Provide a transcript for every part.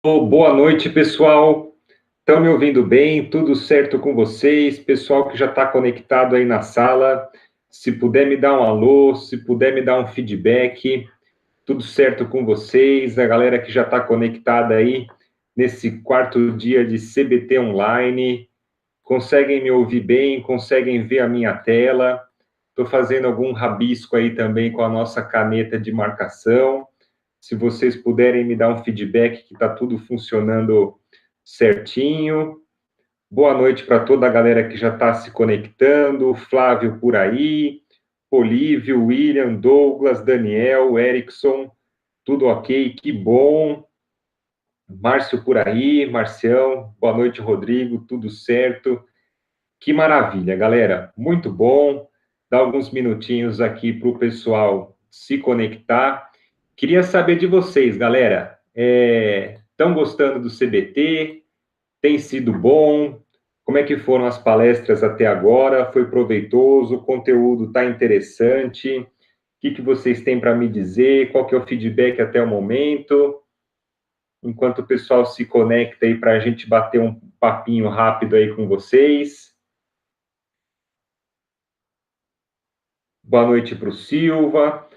Boa noite, pessoal. Estão me ouvindo bem? Tudo certo com vocês? Pessoal que já está conectado aí na sala, se puder me dar um alô, se puder me dar um feedback, tudo certo com vocês? A galera que já está conectada aí nesse quarto dia de CBT Online, conseguem me ouvir bem? Conseguem ver a minha tela? Estou fazendo algum rabisco aí também com a nossa caneta de marcação. Se vocês puderem me dar um feedback que está tudo funcionando certinho. Boa noite para toda a galera que já está se conectando. Flávio por aí, Olívio, William, Douglas, Daniel, Erickson, tudo ok, que bom. Márcio por aí, Marcião, boa noite, Rodrigo, tudo certo. Que maravilha, galera, muito bom. Dá alguns minutinhos aqui para o pessoal se conectar. Queria saber de vocês, galera. Estão gostando do CBT? Tem sido bom? Como é que foram as palestras até agora? Foi proveitoso? O conteúdo está interessante? O que vocês têm para me dizer? Qual que é o feedback até o momento? Enquanto o pessoal se conecta aí para a gente bater um papinho rápido aí com vocês. Boa noite para o Silva.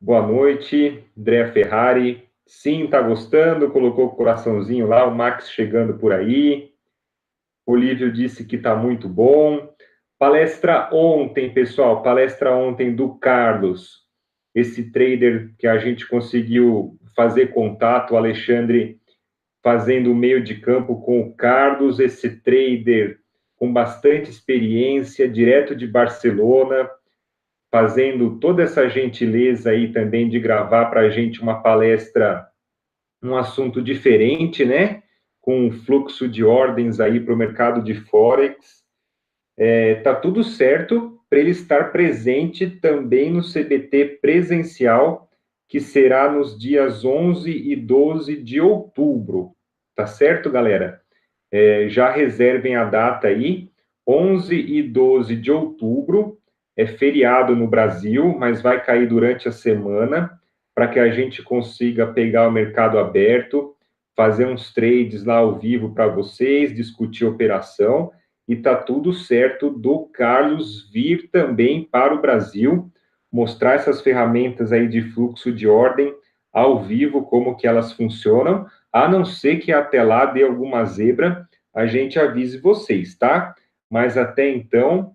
Boa noite, Andréa Ferrari. Sim, tá gostando? Colocou o coraçãozinho lá, o Max chegando por aí. Olívio disse que tá muito bom. Palestra ontem, pessoal, palestra ontem do Carlos, esse trader que a gente conseguiu fazer contato, o Alexandre fazendo o meio de campo com o Carlos, esse trader com bastante experiência, direto de Barcelona, fazendo toda essa gentileza aí também de gravar para a gente uma palestra, um assunto diferente, né? Com um fluxo de ordens aí para o mercado de Forex. Tá tudo certo para ele estar presente também no CBT presencial, que será nos dias 11 e 12 de outubro. Tá certo, galera? Já reservem a data aí, 11 e 12 de outubro, é feriado no Brasil, mas vai cair durante a semana, para que a gente consiga pegar o mercado aberto, fazer uns trades lá ao vivo para vocês, discutir operação, e tá tudo certo do Carlos vir também para o Brasil, mostrar essas ferramentas aí de fluxo de ordem ao vivo, como que elas funcionam, a não ser que até lá dê alguma zebra, a gente avise vocês, tá? Mas até então,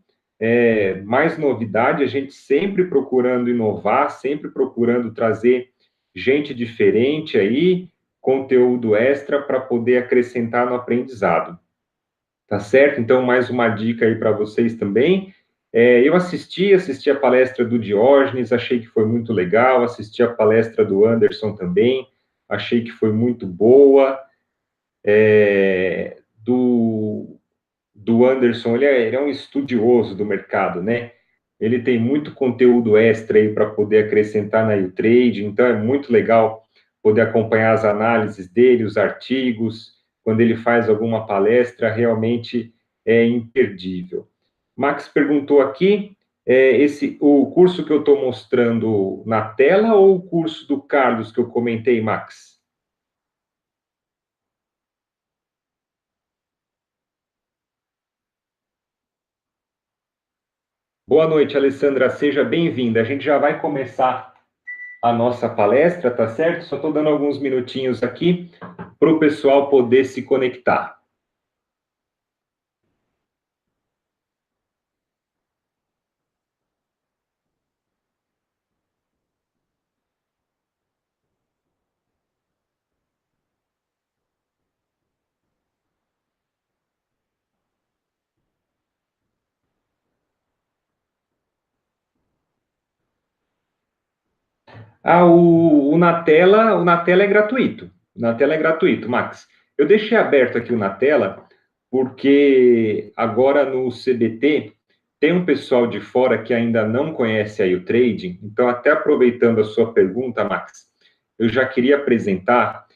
mais novidade, a gente sempre procurando inovar, sempre procurando trazer gente diferente aí, conteúdo extra para poder acrescentar no aprendizado. Tá certo? Então, mais uma dica aí para vocês também. Eu assisti a palestra do Diógenes, achei que foi muito legal, assisti a palestra do Anderson também, achei que foi muito boa. Do Anderson, ele é um estudioso do mercado, né? Ele tem muito conteúdo extra aí para poder acrescentar na U-Trade, então é muito legal poder acompanhar as análises dele, os artigos, quando ele faz alguma palestra, realmente é imperdível. Max perguntou aqui, o curso que eu estou mostrando na tela ou o curso do Carlos que eu comentei, Max? Boa noite, Alessandra, seja bem-vinda. A gente já vai começar a nossa palestra, tá certo? Só estou dando alguns minutinhos aqui para o pessoal poder se conectar. O na tela é gratuito. Na tela é gratuito, Max. Eu deixei aberto aqui o na tela porque agora no CBT tem um pessoal de fora que ainda não conhece aí o trading. Então, até aproveitando a sua pergunta, Max, eu já queria apresentar.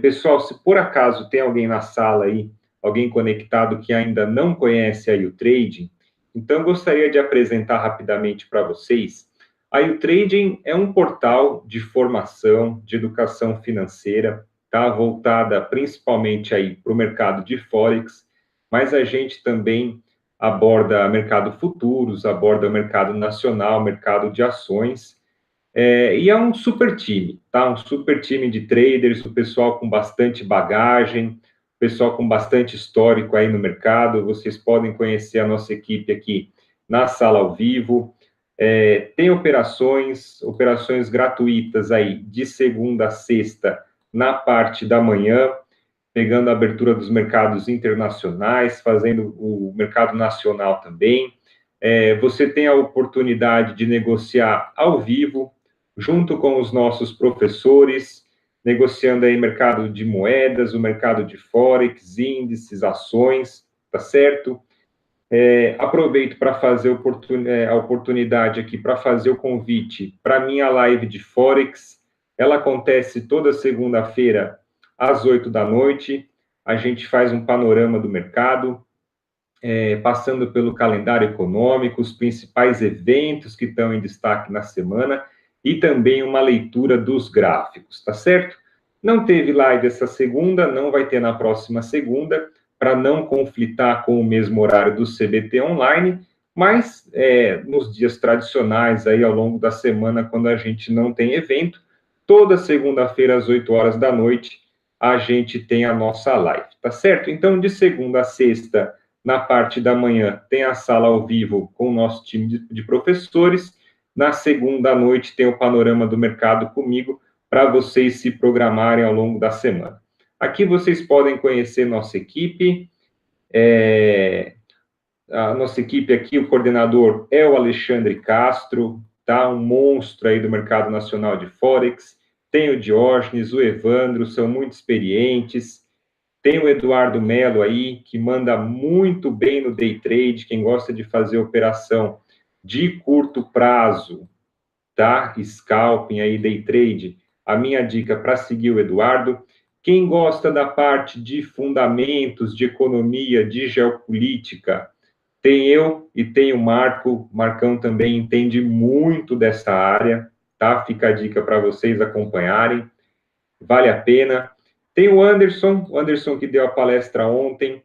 Pessoal, se por acaso tem alguém na sala aí, alguém conectado que ainda não conhece aí o trading, então eu gostaria de apresentar rapidamente para vocês. Aí o Trading é um portal de formação, de educação financeira, tá? Voltada principalmente aí para o mercado de Forex, mas a gente também aborda mercado futuros, aborda o mercado nacional, mercado de ações, e é um super time, tá? Um super time de traders, o pessoal com bastante bagagem, pessoal com bastante histórico aí no mercado. Vocês podem conhecer a nossa equipe aqui na sala ao vivo. Tem operações gratuitas aí de segunda a sexta na parte da manhã, pegando a abertura dos mercados internacionais, fazendo o mercado nacional também. Você tem a oportunidade de negociar ao vivo, junto com os nossos professores, negociando aí mercado de moedas, o mercado de Forex, índices, ações, tá certo? Aproveito para fazer a oportunidade aqui para fazer o convite para a minha live de Forex. Ela acontece toda segunda-feira, às 8 da noite. A gente faz um panorama do mercado, passando pelo calendário econômico, os principais eventos que estão em destaque na semana e também uma leitura dos gráficos, tá certo? Não teve live essa segunda, não vai ter na próxima segunda, para não conflitar com o mesmo horário do CBT Online, mas nos dias tradicionais, aí ao longo da semana, quando a gente não tem evento, toda segunda-feira às 8 horas da noite, a gente tem a nossa live, tá certo? Então, de segunda a sexta, na parte da manhã, tem a sala ao vivo com o nosso time de professores. Na segunda à noite, tem o panorama do mercado comigo, para vocês se programarem ao longo da semana. Aqui vocês podem conhecer nossa equipe. A nossa equipe aqui, o coordenador é o Alexandre Castro, tá? Um monstro aí do mercado nacional de Forex. Tem o Diógenes, o Evandro, são muito experientes. Tem o Eduardo Melo aí, que manda muito bem no day trade, quem gosta de fazer operação de curto prazo, tá? Scalping aí, day trade, a minha dica para seguir o Eduardo. Quem gosta da parte de fundamentos, de economia, de geopolítica, tem eu e tem o Marco. Marcão também entende muito dessa área, tá? Fica a dica para vocês acompanharem, vale a pena. Tem o Anderson que deu a palestra ontem,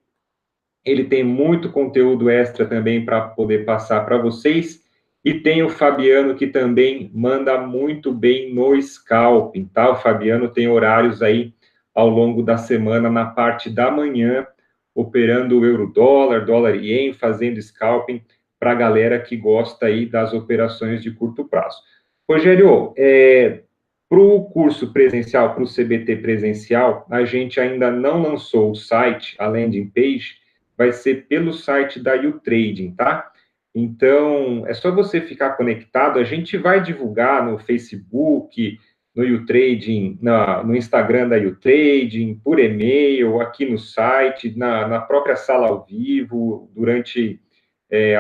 ele tem muito conteúdo extra também para poder passar para vocês. E tem o Fabiano, que também manda muito bem no scalping, tá? O Fabiano tem horários aí ao longo da semana, na parte da manhã, operando o euro-dólar, dólar-ien, fazendo scalping para a galera que gosta aí das operações de curto prazo. Rogério, para o curso presencial, para o CBT presencial, a gente ainda não lançou o site, a landing page, vai ser pelo site da YouTrading, tá? Então, é só você ficar conectado. A gente vai divulgar no Facebook, no YouTrading, no Instagram da YouTrading, por e-mail, aqui no site, na própria sala ao vivo, durante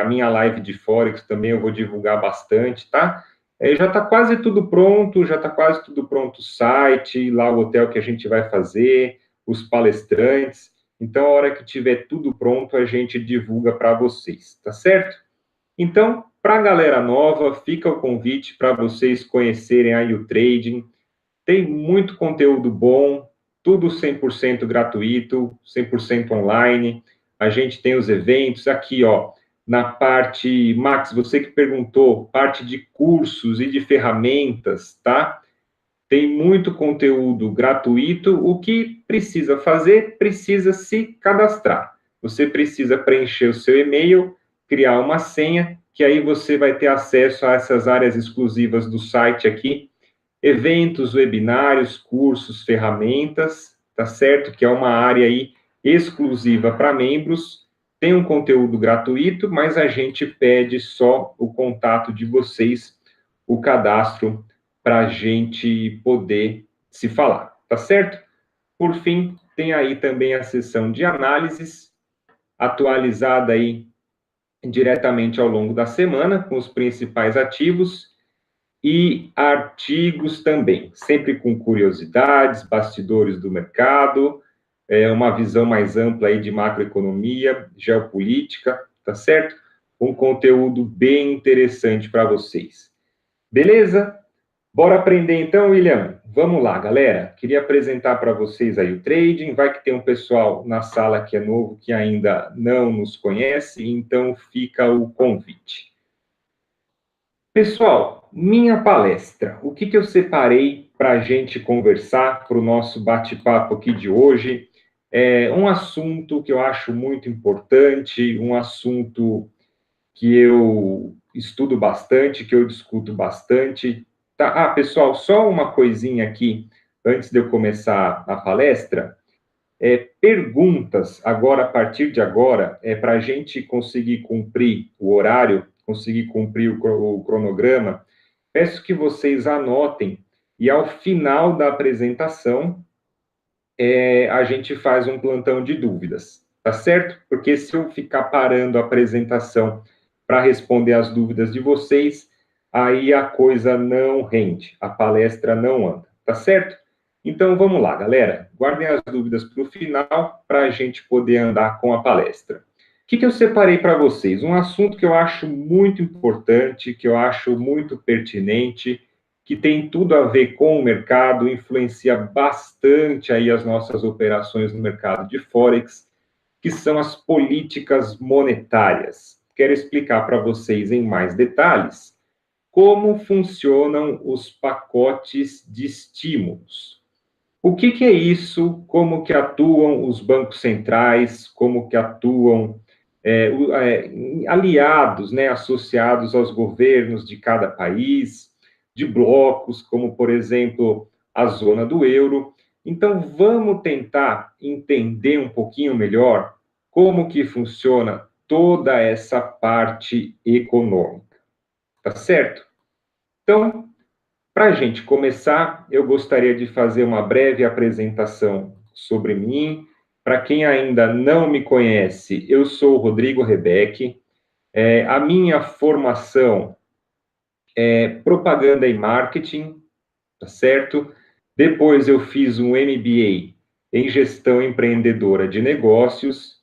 a minha live de Forex também eu vou divulgar bastante, tá? Já está quase tudo pronto, o site, lá o hotel que a gente vai fazer, os palestrantes. Então, a hora que tiver tudo pronto, a gente divulga para vocês, tá certo? Então, para a galera nova, fica o convite para vocês conhecerem a YouTrading. Tem muito conteúdo bom, tudo 100% gratuito, 100% online. A gente tem os eventos aqui, ó, na parte, Max, você que perguntou, parte de cursos e de ferramentas, tá? Tem muito conteúdo gratuito. O que precisa fazer? Precisa se cadastrar. Você precisa preencher o seu e-mail, criar uma senha, que aí você vai ter acesso a essas áreas exclusivas do site aqui, eventos, webinários, cursos, ferramentas, tá certo? Que é uma área aí exclusiva para membros. Tem um conteúdo gratuito, mas a gente pede só o contato de vocês, o cadastro, para a gente poder se falar, tá certo? Por fim, tem aí também a seção de análises, atualizada aí diretamente ao longo da semana, com os principais ativos, e artigos também, sempre com curiosidades, bastidores do mercado, uma visão mais ampla aí de macroeconomia, geopolítica, tá certo? Um conteúdo bem interessante para vocês. Beleza? Bora aprender então, William? vamos lá, galera. Queria apresentar para vocês aí o trading. Vai que tem um pessoal na sala que é novo, que ainda não nos conhece, então fica o convite. Pessoal, minha palestra. O que eu separei para a gente conversar para o nosso bate-papo aqui de hoje? É um assunto que eu acho muito importante, um assunto que eu estudo bastante, que eu discuto bastante. Tá? Ah, pessoal, só uma coisinha aqui, antes de eu começar a palestra. Perguntas, agora, a partir de agora, para a gente conseguir cumprir o horário, conseguir cumprir o cronograma, peço que vocês anotem e, ao final da apresentação, a gente faz um plantão de dúvidas, tá certo? Porque se eu ficar parando a apresentação para responder as dúvidas de vocês, aí a coisa não rende, a palestra não anda, tá certo? Então vamos lá, galera. Guardem as dúvidas para o final para a gente poder andar com a palestra. O que eu separei para vocês? Um assunto que eu acho muito importante, que eu acho muito pertinente, que tem tudo a ver com o mercado, influencia bastante aí as nossas operações no mercado de Forex, que são as políticas monetárias. Quero explicar para vocês em mais detalhes como funcionam os pacotes de estímulos. O que é isso? Como que atuam os bancos centrais? Como que atuam aliados, né, associados aos governos de cada país, de blocos, como, por exemplo, a zona do euro. Então, vamos tentar entender um pouquinho melhor como que funciona toda essa parte econômica, tá certo? Então, para a gente começar, eu gostaria de fazer uma breve apresentação sobre mim. Para quem ainda não me conhece, eu sou o Rodrigo Rebeck. A minha formação é propaganda e marketing, tá certo? Depois eu fiz um MBA em gestão empreendedora de negócios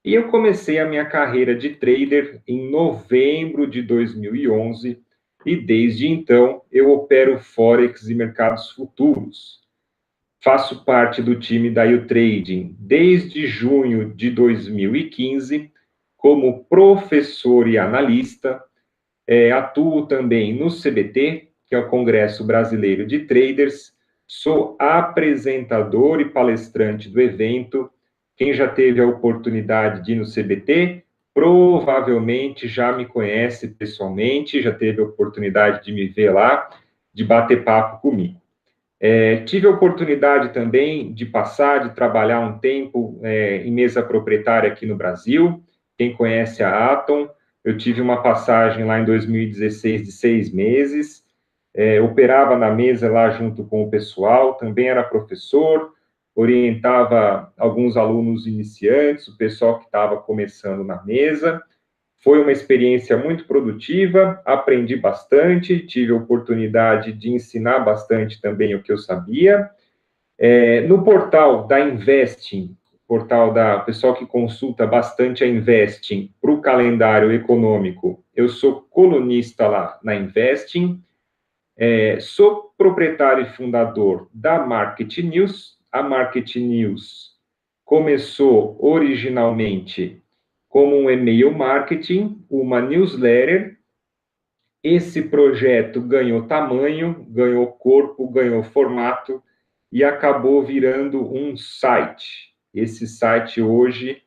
e eu comecei a minha carreira de trader em novembro de 2011 e desde então eu opero Forex e mercados futuros. Faço parte do time da U-Trading desde junho de 2015 como professor e analista. Atuo também no CBT, que é o Congresso Brasileiro de Traders. Sou apresentador e palestrante do evento. Quem já teve a oportunidade de ir no CBT, provavelmente já me conhece pessoalmente, já teve a oportunidade de me ver lá, de bater papo comigo. Tive a oportunidade também de passar, de trabalhar um tempo em mesa proprietária aqui no Brasil. Quem conhece a Atom, eu tive uma passagem lá em 2016 de 6 meses, operava na mesa lá junto com o pessoal, também era professor, orientava alguns alunos iniciantes, o pessoal que estava começando na mesa. Foi uma experiência muito produtiva, aprendi bastante, tive a oportunidade de ensinar bastante também o que eu sabia. No portal da Investing, portal da pessoal que consulta bastante a Investing para o calendário econômico, eu sou colunista lá na Investing, sou proprietário e fundador da Market News. A Market News começou originalmente como um e-mail marketing, uma newsletter. Esse projeto ganhou tamanho, ganhou corpo, ganhou formato e acabou virando um site. Esse site hoje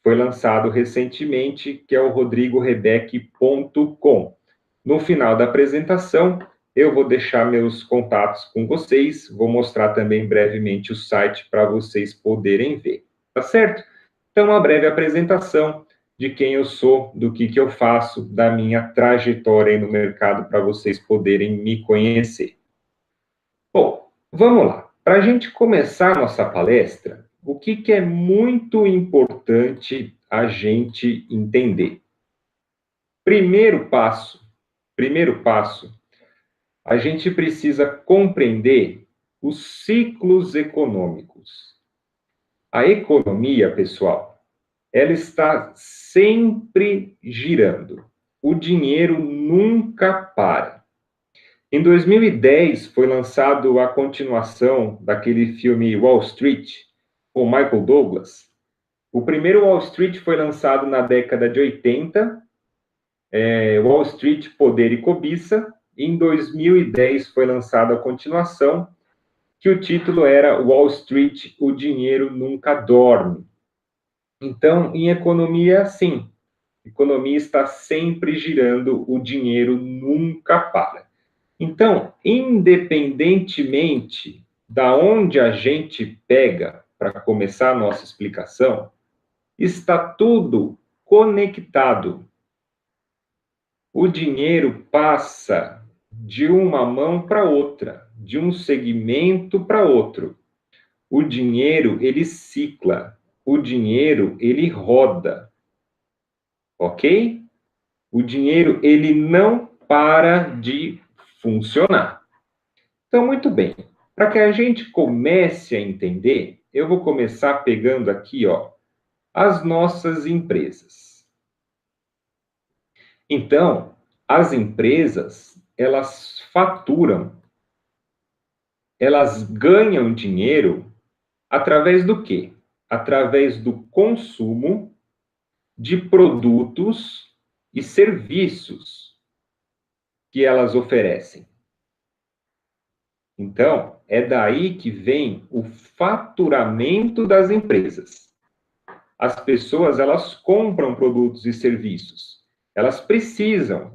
foi lançado recentemente, que é o rodrigorebeck.com. No final da apresentação, eu vou deixar meus contatos com vocês, vou mostrar também brevemente o site para vocês poderem ver, tá certo? Então, uma breve apresentação de quem eu sou, do que eu faço, da minha trajetória aí no mercado, para vocês poderem me conhecer. Bom, vamos lá. Para a gente começar a nossa palestra, o que é muito importante a gente entender? Primeiro passo, a gente precisa compreender os ciclos econômicos. A economia, pessoal, ela está sempre girando. O dinheiro nunca para. Em 2010, foi lançado a continuação daquele filme Wall Street, com Michael Douglas. O primeiro Wall Street foi lançado na década de 80, Wall Street, Poder e Cobiça. Em 2010 foi lançada a continuação, que o título era Wall Street, o dinheiro nunca dorme. Então, em economia, sim, a economia está sempre girando, o dinheiro nunca para. Então, independentemente da onde a gente pega para começar a nossa explicação, está tudo conectado. O dinheiro passa de uma mão para outra, de um segmento para outro. O dinheiro, ele cicla. O dinheiro, ele roda. Ok? O dinheiro, ele não para de funcionar. Então, muito bem. Para que a gente comece a entender, eu vou começar pegando aqui, ó, as nossas empresas. Então, as empresas, elas faturam, elas ganham dinheiro através do quê? Através do consumo de produtos e serviços que elas oferecem. Então, é daí que vem o faturamento das empresas. As pessoas, elas compram produtos e serviços. Elas precisam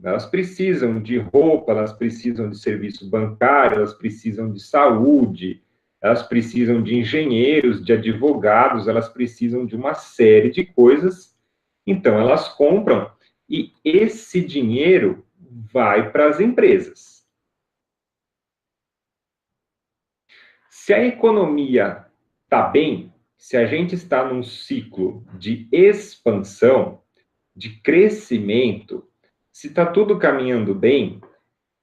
de roupa, elas precisam de serviço bancário, elas precisam de saúde, elas precisam de engenheiros, de advogados, elas precisam de uma série de coisas. Então, elas compram e esse dinheiro vai para as empresas. Se a economia está bem, se a gente está num ciclo de expansão, de crescimento, se está tudo caminhando bem,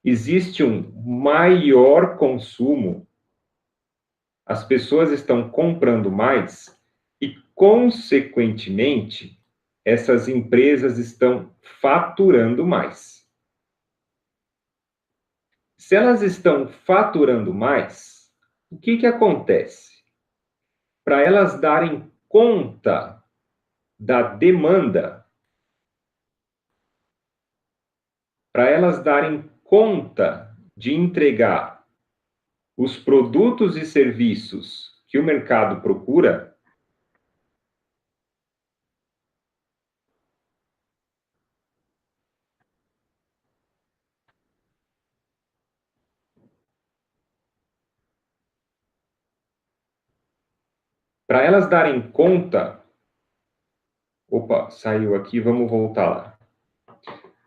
existe um maior consumo, as pessoas estão comprando mais e, consequentemente, essas empresas estão faturando mais. Se elas estão faturando mais, o que acontece? Para elas darem conta da demanda, para elas darem conta de entregar os produtos e serviços que o mercado procura, para elas darem conta. Opa, saiu aqui, vamos voltar lá.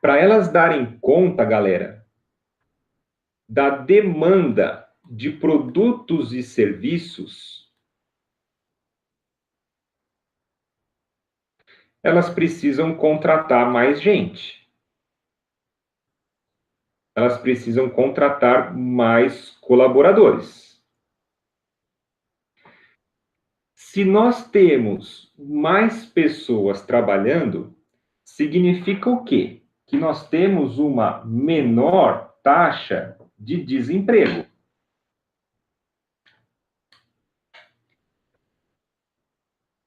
Para elas darem conta, galera, da demanda de produtos e serviços, elas precisam contratar mais gente. Elas precisam contratar mais colaboradores. Se nós temos mais pessoas trabalhando, significa o quê? Que nós temos uma menor taxa de desemprego.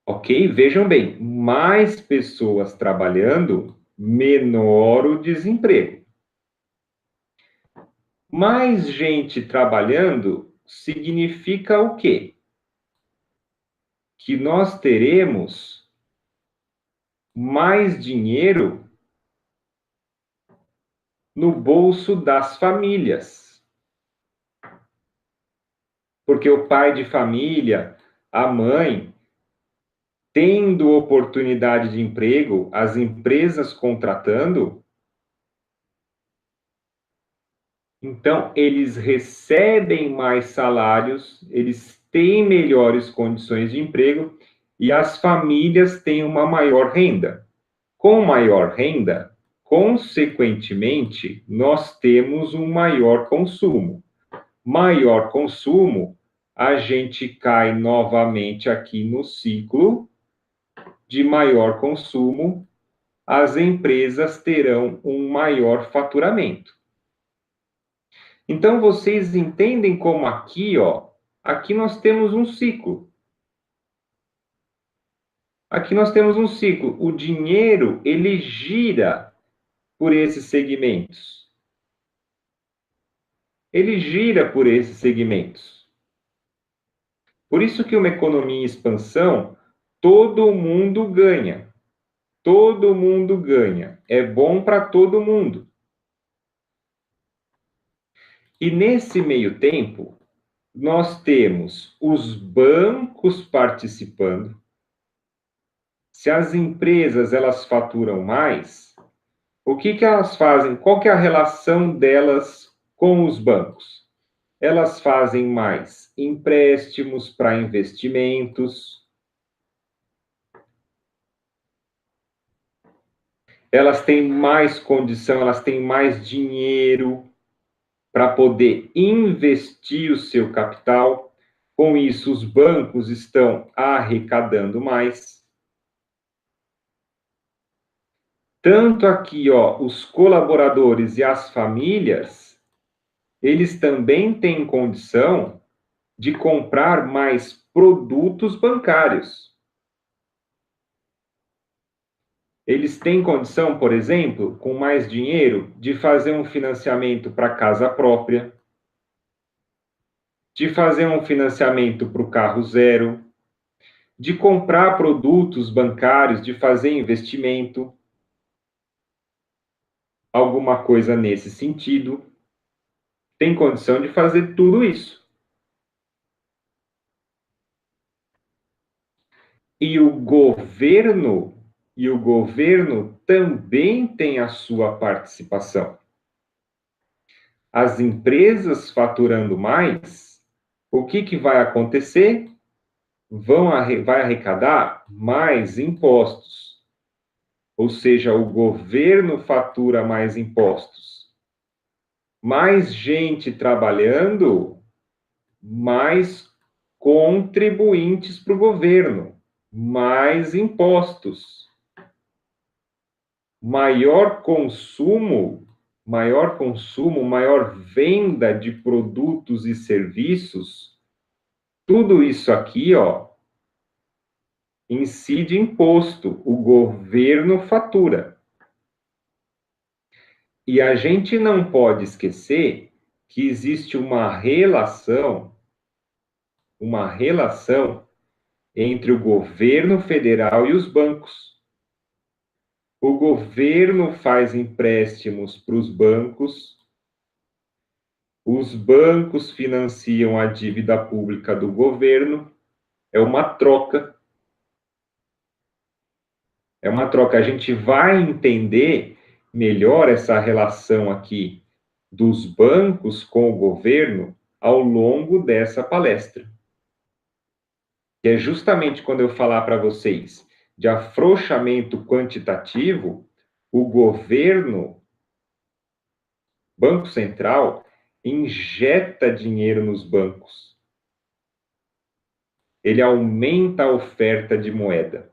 Ok? Vejam bem, mais pessoas trabalhando, menor o desemprego. Mais gente trabalhando significa o quê? Que nós teremos mais dinheiro no bolso das famílias. Porque o pai de família, a mãe, tendo oportunidade de emprego, as empresas contratando, então eles recebem mais salários, eles têm melhores condições de emprego e as famílias têm uma maior renda. Com maior renda, consequentemente, nós temos um maior consumo. Maior consumo, a gente cai novamente aqui no ciclo de maior consumo, as empresas terão um maior faturamento. Então, vocês entendem como aqui, ó, aqui nós temos um ciclo. Aqui nós temos um ciclo. O dinheiro, ele gira por esses segmentos. Ele gira por esses segmentos. Por isso que uma economia em expansão, todo mundo ganha. Todo mundo ganha. É bom para todo mundo. E nesse meio tempo, nós temos os bancos participando. Se as empresas elas faturam mais, o que que elas fazem? Qual que é a relação delas com os bancos? Elas fazem mais empréstimos para investimentos, elas têm mais condição, elas têm mais dinheiro para poder investir o seu capital. Com isso, os bancos estão arrecadando mais. Tanto aqui, ó, os colaboradores e as famílias, eles também têm condição de comprar mais produtos bancários. Eles têm condição, por exemplo, com mais dinheiro, de fazer um financiamento para casa própria, de fazer um financiamento para o carro zero, de comprar produtos bancários, de fazer investimento, alguma coisa nesse sentido. Tem condição de fazer tudo isso. E o governo também tem a sua participação. As empresas faturando mais, o que que vai acontecer? Vai arrecadar mais impostos. Ou seja, o governo fatura mais impostos. Mais gente trabalhando, mais contribuintes para o governo, mais impostos. Maior consumo, maior venda de produtos e serviços, tudo isso aqui, ó, incide imposto, o governo fatura. E a gente não pode esquecer que existe uma relação entre o governo federal e os bancos. O governo faz empréstimos para os bancos financiam a dívida pública do governo, é uma troca. É uma troca. A gente vai entender melhor essa relação aqui dos bancos com o governo ao longo dessa palestra. Que é justamente quando eu falar para vocês de afrouxamento quantitativo, o governo, Banco Central, injeta dinheiro nos bancos. Ele aumenta a oferta de moeda.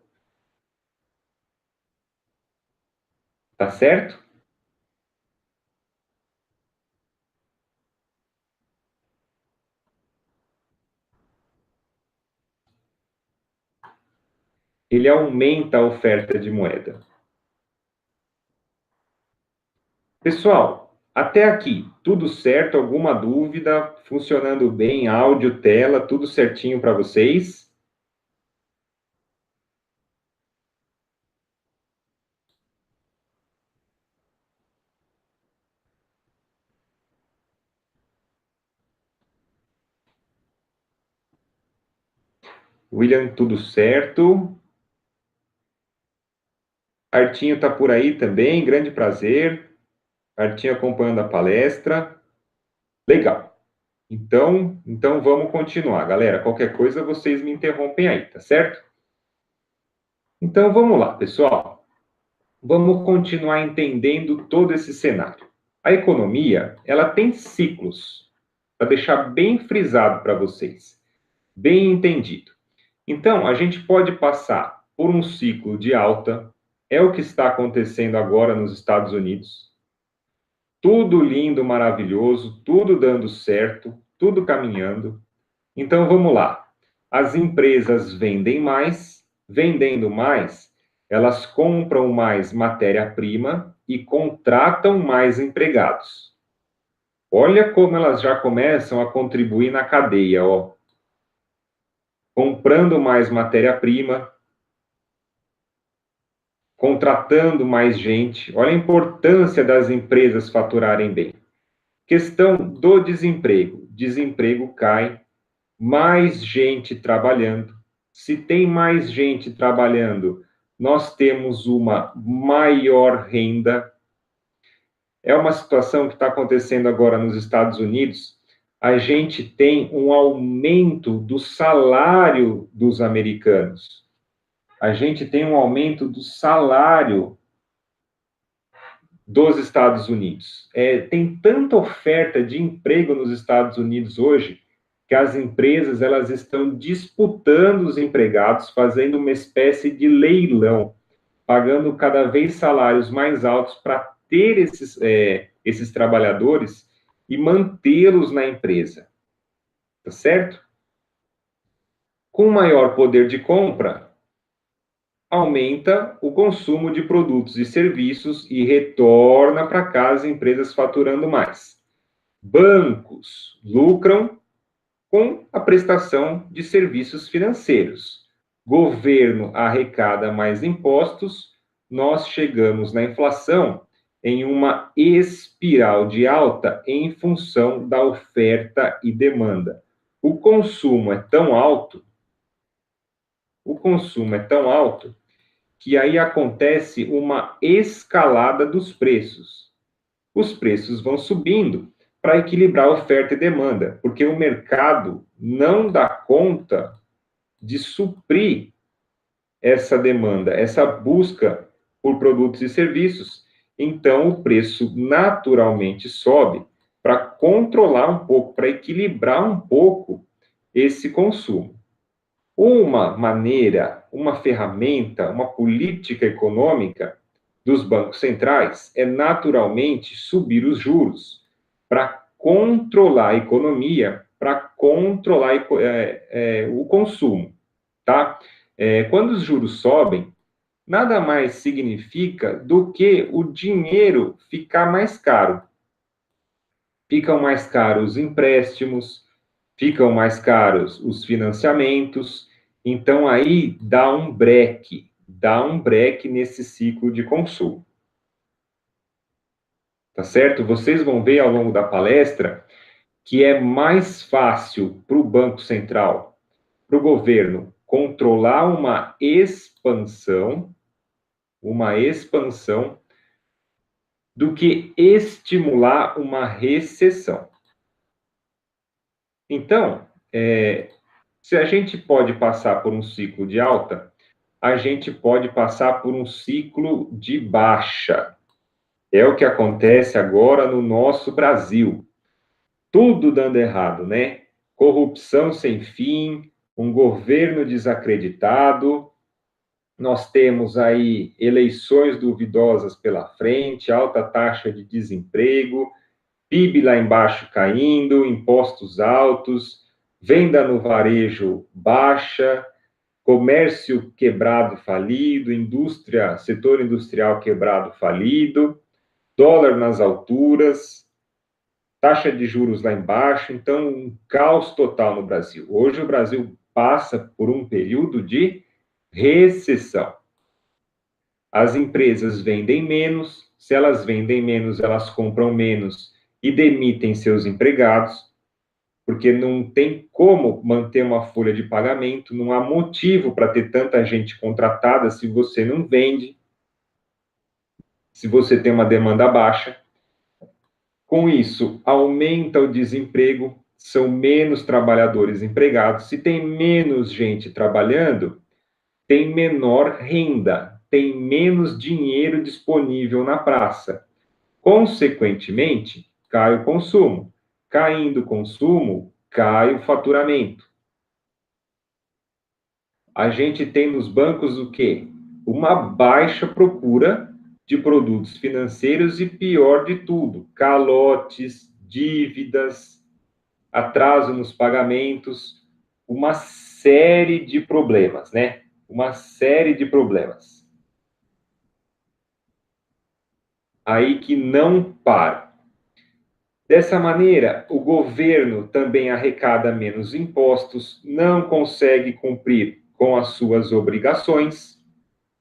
Tá certo? Ele aumenta a oferta de moeda. Pessoal, até aqui, tudo certo? Alguma dúvida? Funcionando bem, áudio, tela, tudo certinho para vocês? William, tudo certo? Artinho está por aí também, grande prazer. Artinho acompanhando a palestra. Legal. Então vamos continuar, galera. Qualquer coisa vocês me interrompem aí, tá certo? Então vamos lá, pessoal. Vamos continuar entendendo todo esse cenário. A economia, ela tem ciclos, para deixar bem frisado para vocês, bem entendido. Então, a gente pode passar por um ciclo de alta, é o que está acontecendo agora nos Estados Unidos. tudo lindo, maravilhoso, tudo dando certo, tudo caminhando. Então vamos lá. As empresas vendem mais, vendendo mais, elas compram mais matéria-prima e contratam mais empregados. Olha como elas já começam a contribuir na cadeia, ó. Comprando mais matéria-prima, contratando mais gente. Olha a importância das empresas faturarem bem. Questão do desemprego. Desemprego cai, mais gente trabalhando. Se tem mais gente trabalhando, nós temos uma maior renda. É uma situação que está acontecendo agora nos Estados Unidos. A gente tem um aumento do salário dos americanos. A gente tem um aumento do salário dos Estados Unidos. Tem tanta oferta de emprego nos Estados Unidos hoje que as empresas elas estão disputando os empregados, fazendo uma espécie de leilão, pagando cada vez salários mais altos para ter esses trabalhadores e mantê-los na empresa, tá certo? Com maior poder de compra, aumenta o consumo de produtos e serviços e retorna para casa empresas faturando mais. Bancos lucram com a prestação de serviços financeiros. Governo arrecada mais impostos, nós chegamos na inflação em uma espiral de alta em função da oferta e demanda. O consumo é tão alto, que aí acontece uma escalada dos preços. Os preços vão subindo para equilibrar oferta e demanda, porque o mercado não dá conta de suprir essa demanda, essa busca por produtos e serviços. Então, o preço naturalmente sobe para controlar um pouco, para equilibrar um pouco esse consumo. Uma maneira, uma ferramenta, uma política econômica dos bancos centrais é naturalmente subir os juros para controlar a economia, para controlar o consumo, tá? Quando os juros sobem, nada mais significa do que o dinheiro ficar mais caro. Ficam mais caros os empréstimos, ficam mais caros os financiamentos, então aí dá um breque nesse ciclo de consumo. Tá certo? Vocês vão ver ao longo da palestra que é mais fácil para o Banco Central, para o governo, controlar uma expansão, do que estimular uma recessão. Então, se a gente pode passar por um ciclo de alta, a gente pode passar por um ciclo de baixa. É o que acontece agora no nosso Brasil. Tudo dando errado, né? Corrupção sem fim, um governo desacreditado, nós temos aí eleições duvidosas pela frente, alta taxa de desemprego, PIB lá embaixo caindo, impostos altos, venda no varejo baixa, comércio quebrado falido, setor industrial quebrado falido, dólar nas alturas, taxa de juros lá embaixo, então um caos total no Brasil. Hoje o Brasil passa por um período de recessão. As empresas vendem menos, se elas vendem menos, elas compram menos e demitem seus empregados, porque não tem como manter uma folha de pagamento, não há motivo para ter tanta gente contratada se você não vende, se você tem uma demanda baixa. Com isso, aumenta o desemprego, são menos trabalhadores empregados. Se tem menos gente trabalhando, tem menor renda, tem menos dinheiro disponível na praça. Consequentemente, cai o consumo. Caindo o consumo, cai o faturamento. A gente tem nos bancos o quê? Uma baixa procura de produtos financeiros e, pior de tudo, calotes, dívidas, atraso nos pagamentos, uma série de problemas, né? Uma série de problemas. Aí que não para. Dessa maneira, o governo também arrecada menos impostos, não consegue cumprir com as suas obrigações,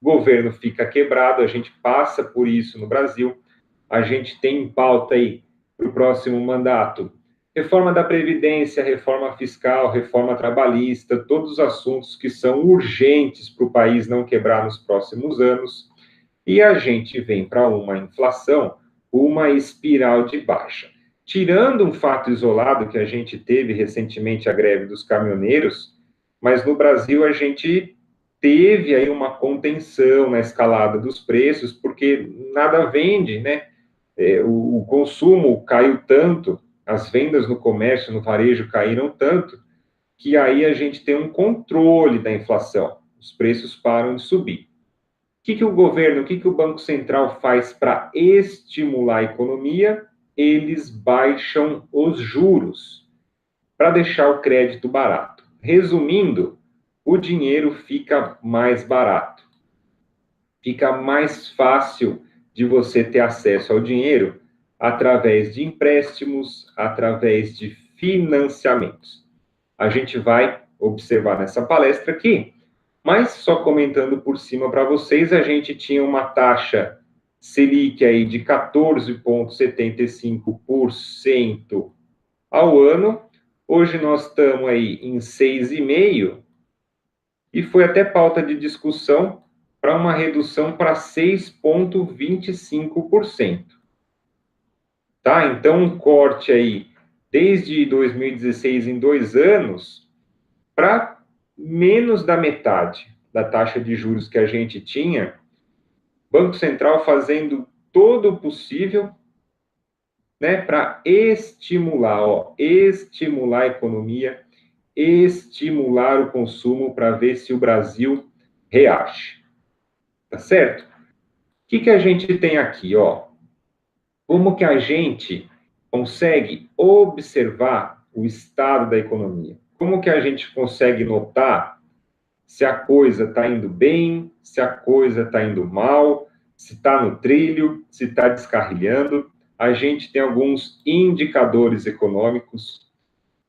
o governo fica quebrado, a gente passa por isso no Brasil, a gente tem em pauta aí para o próximo mandato reforma da Previdência, reforma fiscal, reforma trabalhista, todos os assuntos que são urgentes para o país não quebrar nos próximos anos, e a gente vem para uma inflação, uma espiral de baixa. Tirando um fato isolado que a gente teve recentemente, a greve dos caminhoneiros, mas no Brasil a gente teve aí uma contenção na escalada dos preços, porque nada vende, né? O consumo caiu tanto, as vendas no comércio, no varejo caíram tanto, que aí a gente tem um controle da inflação, os preços param de subir. O que o governo, o que o Banco Central faz para estimular a economia? Eles baixam os juros para deixar o crédito barato. Resumindo, o dinheiro fica mais barato. Fica mais fácil de você ter acesso ao dinheiro através de empréstimos, através de financiamentos. A gente vai observar nessa palestra aqui, mas só comentando por cima para vocês, a gente tinha uma taxa Selic aí de 14,75% ao ano. Hoje nós estamos aí em 6,5%, e foi até pauta de discussão para uma redução para 6,25%. Tá? Então, um corte aí desde 2016 em 2 anos para menos da metade da taxa de juros que a gente tinha, Banco Central fazendo todo o possível, né, para estimular a economia, estimular o consumo para ver se o Brasil reage. Tá certo? O que a gente tem aqui, ó? Como que a gente consegue observar o estado da economia? Como que a gente consegue notar se a coisa está indo bem, se a coisa está indo mal, se está no trilho, se está descarrilhando? A gente tem alguns indicadores econômicos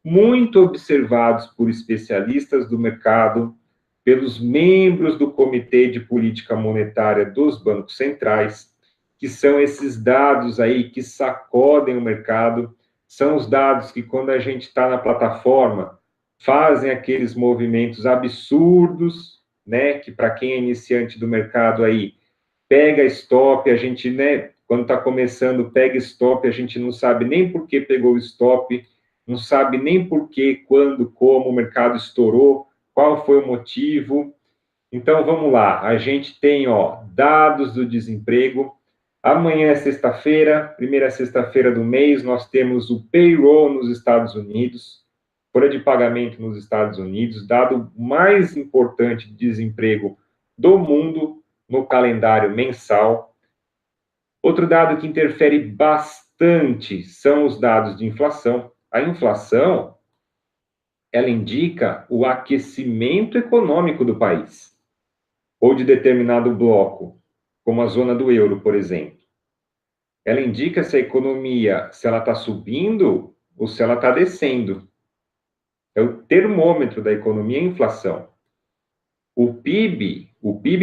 muito observados por especialistas do mercado, pelos membros do Comitê de Política Monetária dos bancos centrais, que são esses dados aí que sacodem o mercado, são os dados que, quando a gente está na plataforma, fazem aqueles movimentos absurdos, né, que para quem é iniciante do mercado aí, pega stop, a gente, né, quando está começando, pega stop, a gente não sabe nem por que pegou o stop, não sabe nem por que, quando, como o mercado estourou, qual foi o motivo. Então, vamos lá, a gente tem, ó, dados do desemprego. Amanhã é sexta-feira, primeira sexta-feira do mês, nós temos o payroll nos Estados Unidos, folha de pagamento nos Estados Unidos, dado mais importante de desemprego do mundo no calendário mensal. Outro dado que interfere bastante são os dados de inflação. A inflação, ela indica o aquecimento econômico do país, ou de determinado bloco, como a zona do euro, por exemplo. Ela indica se a economia, se ela está subindo ou se ela está descendo. É o termômetro da economia, a inflação. O PIB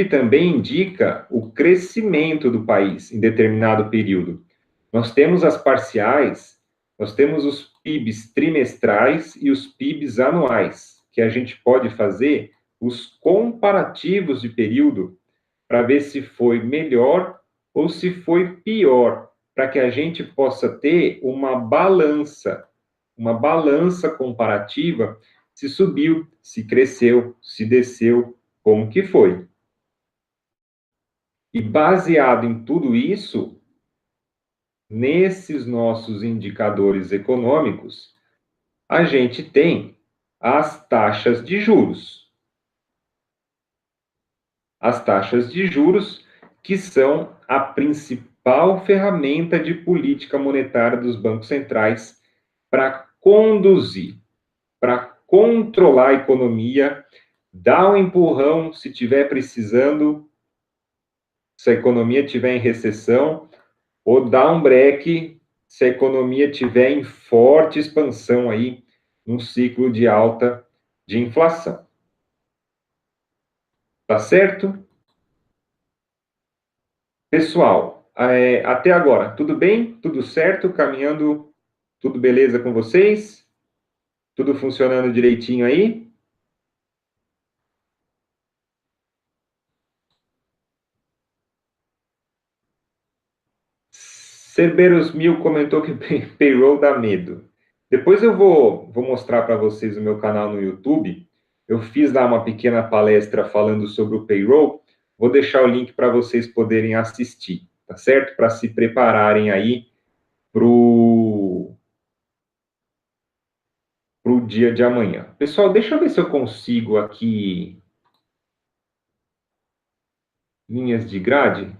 também indica o crescimento do país em determinado período. Nós temos as parciais, nós temos os PIBs trimestrais e os PIBs anuais, que a gente pode fazer os comparativos de período para ver se foi melhor ou se foi pior, para que a gente possa ter uma balança comparativa, se subiu, se cresceu, se desceu, como que foi. E baseado em tudo isso, nesses nossos indicadores econômicos, a gente tem as taxas de juros. As taxas de juros que são a principal ferramenta de política monetária dos bancos centrais para conduzir, para controlar a economia, dar um empurrão se tiver precisando, se a economia estiver em recessão, ou dar um break se a economia estiver em forte expansão aí, num ciclo de alta de inflação. Tá certo? Pessoal, até agora, tudo bem? Tudo certo? Caminhando, tudo beleza com vocês? Tudo funcionando direitinho aí? Cerberus Mil comentou que payroll dá medo. Depois eu vou mostrar para vocês o meu canal no YouTube. Eu fiz lá uma pequena palestra falando sobre o payroll. Vou deixar o link para vocês poderem assistir, tá certo? Para se prepararem aí para o dia de amanhã. Pessoal, deixa eu ver se eu consigo aqui linhas de grade.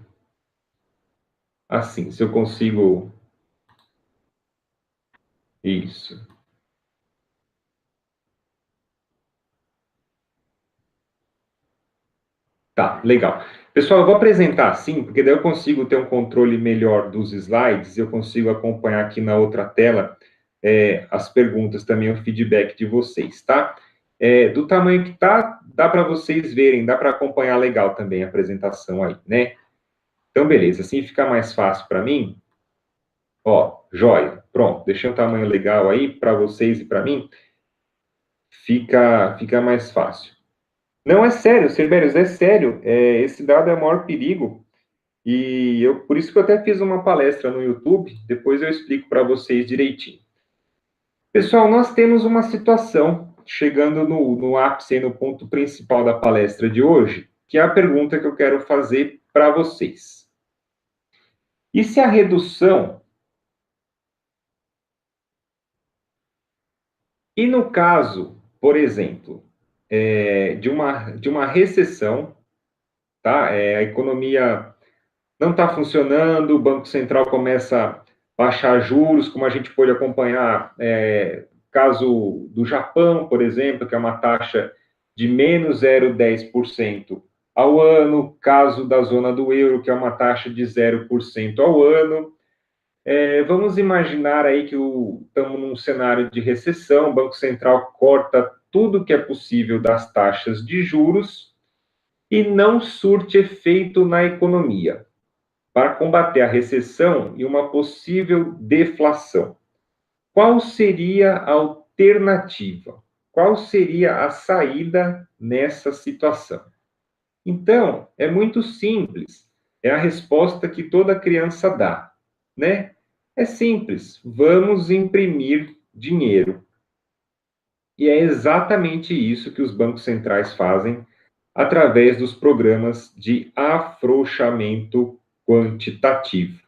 Assim, se eu consigo. Isso. Tá, legal. Pessoal, eu vou apresentar assim, porque daí eu consigo ter um controle melhor dos slides, eu consigo acompanhar aqui na outra tela as perguntas também, o feedback de vocês, tá? Do tamanho que tá, dá para vocês verem, dá para acompanhar legal também a apresentação aí, né? Então, beleza, assim fica mais fácil para mim. Ó, joia, pronto, deixei um tamanho legal aí para vocês e para mim, fica mais fácil. Não, é sério, Silvérios, é sério. Esse dado é o maior perigo. E por isso que eu até fiz uma palestra no YouTube, depois eu explico para vocês direitinho. Pessoal, nós temos uma situação chegando no ápice, no ponto principal da palestra de hoje, que é a pergunta que eu quero fazer para vocês. E se a redução, e no caso, por exemplo, de uma recessão, tá? A economia não está funcionando, o Banco Central começa a baixar juros, como a gente pôde acompanhar, caso do Japão, por exemplo, que é uma taxa de menos 0,10% ao ano, caso da zona do euro, que é uma taxa de 0% ao ano. Vamos imaginar aí que estamos num cenário de recessão, o Banco Central corta tudo que é possível das taxas de juros e não surte efeito na economia para combater a recessão e uma possível deflação. Qual seria a alternativa? Qual seria a saída nessa situação? Então, é muito simples. É a resposta que toda criança dá, né? É simples. Vamos imprimir dinheiro. E é exatamente isso que os bancos centrais fazem através dos programas de afrouxamento quantitativo.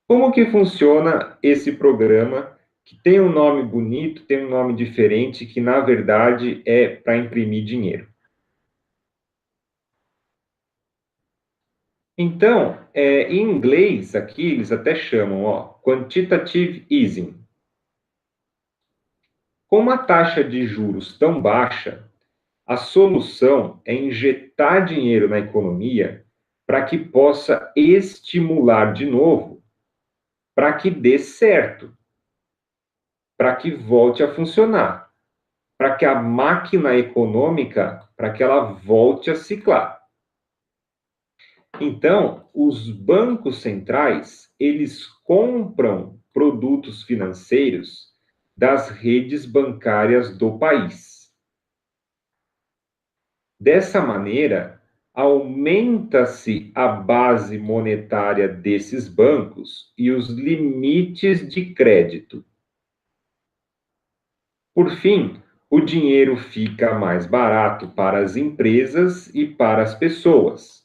Como que funciona esse programa, que tem um nome bonito, tem um nome diferente, que na verdade é para imprimir dinheiro? Então, em inglês, aqui eles até chamam, quantitative easing. Com uma taxa de juros tão baixa, a solução é injetar dinheiro na economia para que possa estimular de novo, para que dê certo, para que volte a funcionar, para que a máquina econômica, para que ela volte a ciclar. Então, os bancos centrais, eles compram produtos financeiros das redes bancárias do país. Dessa maneira, aumenta-se a base monetária desses bancos e os limites de crédito. Por fim, o dinheiro fica mais barato para as empresas e para as pessoas.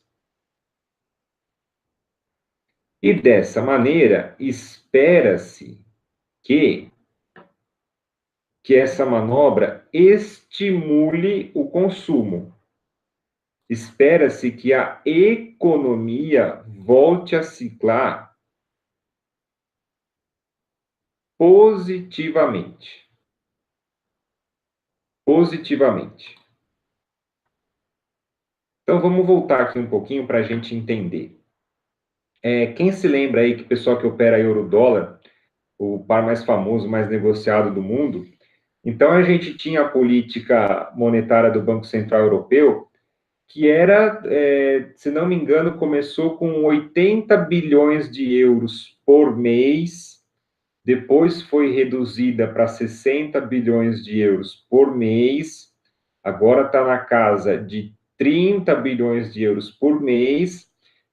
E dessa maneira, espera-se que, que essa manobra estimule o consumo. espera-se que a economia volte a ciclar positivamente. Positivamente. Então, vamos voltar aqui um pouquinho para a gente entender. Quem se lembra aí que o pessoal que opera euro-dólar, o par mais famoso, mais negociado do mundo, então a gente tinha a política monetária do Banco Central Europeu, que era, se não me engano, começou com 80 bilhões de euros por mês, depois foi reduzida para 60 bilhões de euros por mês, agora está na casa de 30 bilhões de euros por mês.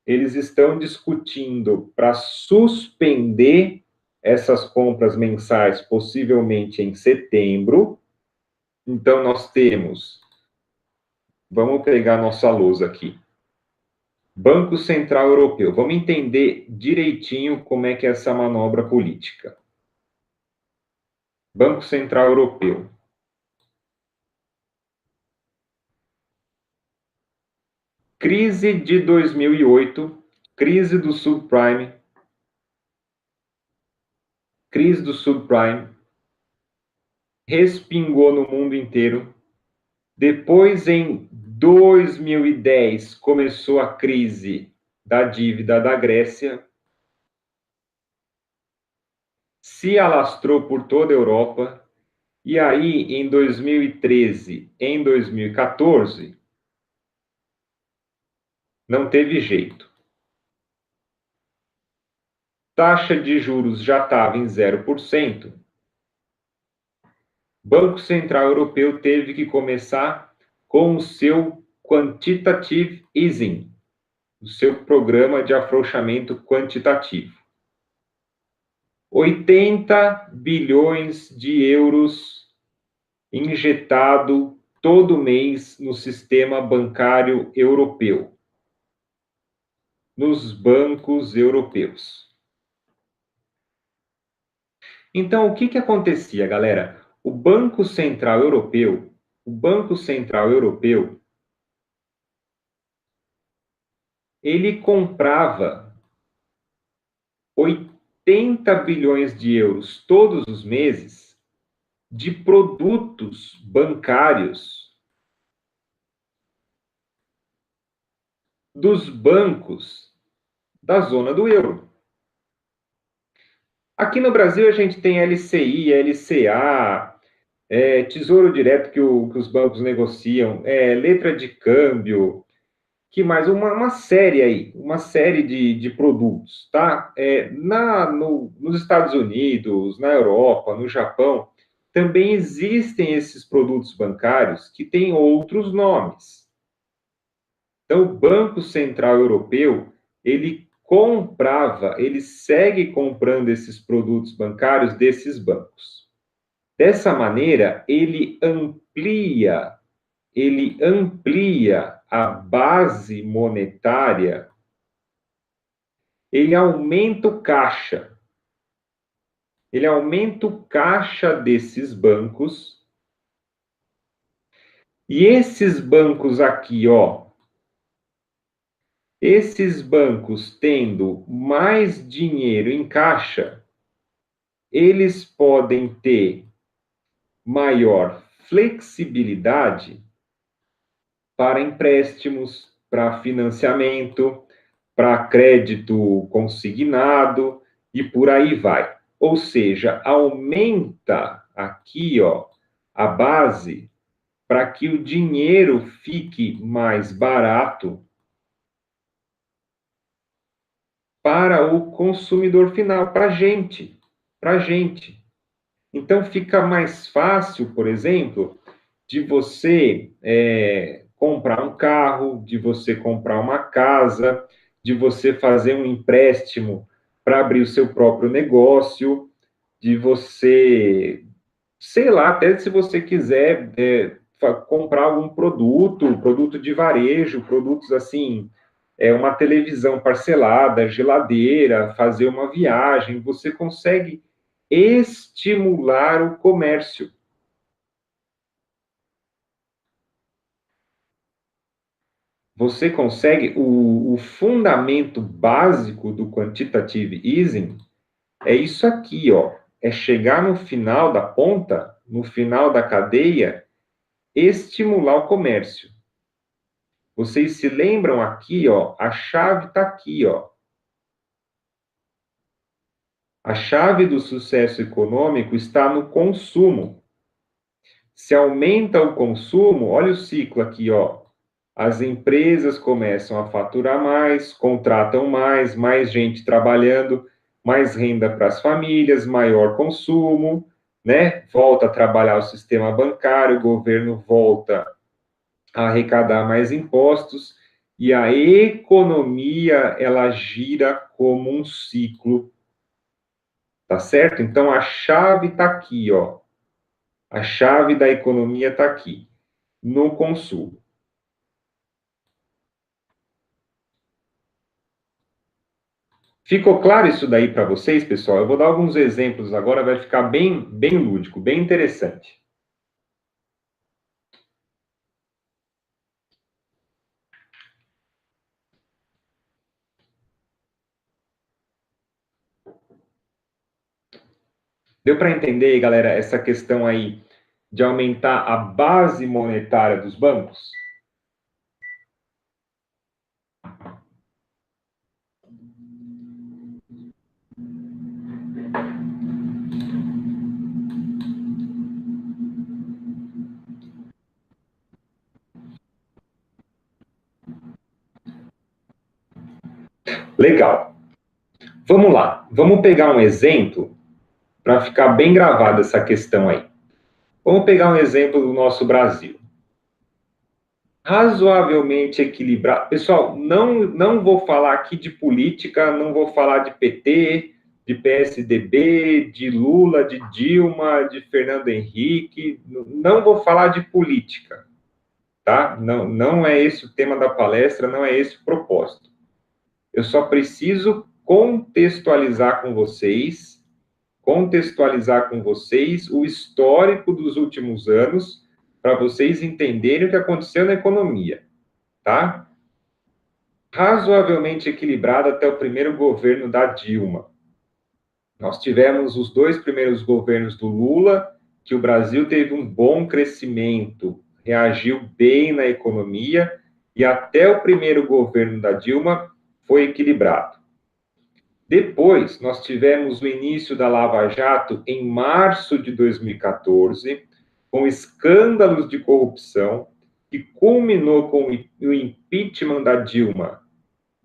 Eles estão discutindo para suspender essas compras mensais, possivelmente em setembro. Então, nós temos, vamos pegar nossa lousa aqui. Banco Central Europeu. Vamos entender direitinho como é que é essa manobra política. Banco Central Europeu. Crise de 2008, crise do subprime, crise do subprime, respingou no mundo inteiro. Depois, em 2010, começou a crise da dívida da Grécia, se alastrou por toda a Europa, e aí, em 2013, em 2014, não teve jeito. Taxa de juros já estava em 0%. Banco Central Europeu teve que começar com o seu quantitative easing, o seu programa de afrouxamento quantitativo. 80 bilhões de euros injetado todo mês no sistema bancário europeu, nos bancos europeus. Então, o que acontecia, galera? O Banco Central Europeu, ele comprava 80 bilhões de euros todos os meses de produtos bancários dos bancos da zona do euro. Aqui no Brasil a gente tem LCI, LCA, Tesouro Direto que os bancos negociam, letra de câmbio, que mais? Uma série aí, uma série de produtos, tá? Nos Estados Unidos, na Europa, no Japão, também existem esses produtos bancários que têm outros nomes. Então, o Banco Central Europeu, ele segue comprando esses produtos bancários desses bancos. Dessa maneira, ele amplia a base monetária, ele aumenta o caixa. Ele aumenta o caixa desses bancos. E esses bancos aqui, ó, esses bancos tendo mais dinheiro em caixa, eles podem ter maior flexibilidade para empréstimos, para financiamento, para crédito consignado e por aí vai. Ou seja, aumenta aqui, ó, a base para que o dinheiro fique mais barato para o consumidor final, para a gente, para a gente. Então fica mais fácil, por exemplo, de você comprar um carro, de você comprar uma casa, de você fazer um empréstimo para abrir o seu próprio negócio, de você, sei lá, até se você quiser comprar algum produto de varejo, produtos assim, uma televisão parcelada, geladeira, fazer uma viagem, você consegue estimular o comércio. você consegue, o fundamento básico do quantitative easing é isso aqui, ó. É chegar no final da ponta, no final da cadeia, estimular o comércio. Vocês se lembram aqui, ó, a chave está aqui, ó. A chave do sucesso econômico está no consumo. Se aumenta o consumo, olha o ciclo aqui, ó. As empresas começam a faturar mais, contratam mais gente trabalhando, mais renda para as famílias, maior consumo, né? Volta a trabalhar o sistema bancário, o governo volta a arrecadar mais impostos e a economia ela gira como um ciclo, tá certo? Então a chave está aqui, ó. A chave da economia está aqui, no consumo. Ficou claro isso daí para vocês, pessoal? Eu vou dar alguns exemplos agora, vai ficar bem lúdico, bem interessante. Deu para entender, galera, essa questão aí de aumentar a base monetária dos bancos? Legal. Vamos lá, vamos pegar um exemplo para ficar bem gravada essa questão aí. Vamos pegar um exemplo do nosso Brasil. Razoavelmente equilibrado. Pessoal, não vou falar aqui de política, não vou falar de PT, de PSDB, de Lula, de Dilma, de Fernando Henrique, não vou falar de política, tá? Não é esse o tema da palestra, não é esse o propósito. Eu só preciso contextualizar com vocês o histórico dos últimos anos para vocês entenderem o que aconteceu na economia, tá? Razoavelmente equilibrado até o primeiro governo da Dilma. Nós tivemos os 2 primeiros governos do Lula, que o Brasil teve um bom crescimento, reagiu bem na economia, e até o primeiro governo da Dilma foi equilibrado. Depois, nós tivemos o início da Lava Jato em março de 2014, com escândalos de corrupção, que culminou com o impeachment da Dilma,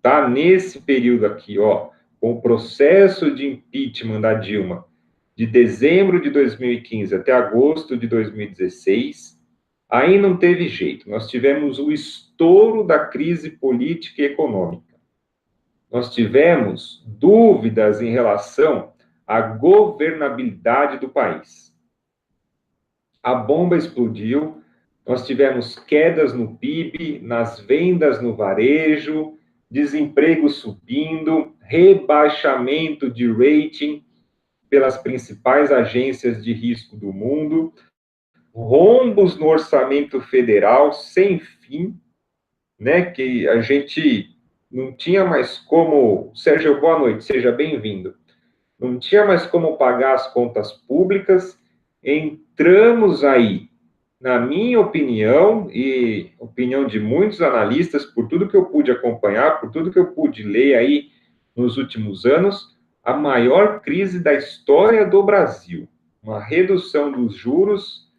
tá? Nesse período aqui, ó, com o processo de impeachment da Dilma, de dezembro de 2015 até agosto de 2016, aí não teve jeito. Nós tivemos o estouro da crise política e econômica. Nós tivemos dúvidas em relação à governabilidade do país. A bomba explodiu, nós tivemos quedas no PIB, nas vendas no varejo, desemprego subindo, rebaixamento de rating pelas principais agências de risco do mundo, rombos no orçamento federal sem fim, né, que a gente não tinha mais como... Sérgio, boa noite, seja bem-vindo. Não tinha mais como pagar as contas públicas, entramos aí, na minha opinião, e opinião de muitos analistas, por tudo que eu pude acompanhar, por tudo que eu pude ler aí nos últimos anos, a maior crise da história do Brasil. Uma redução dos juros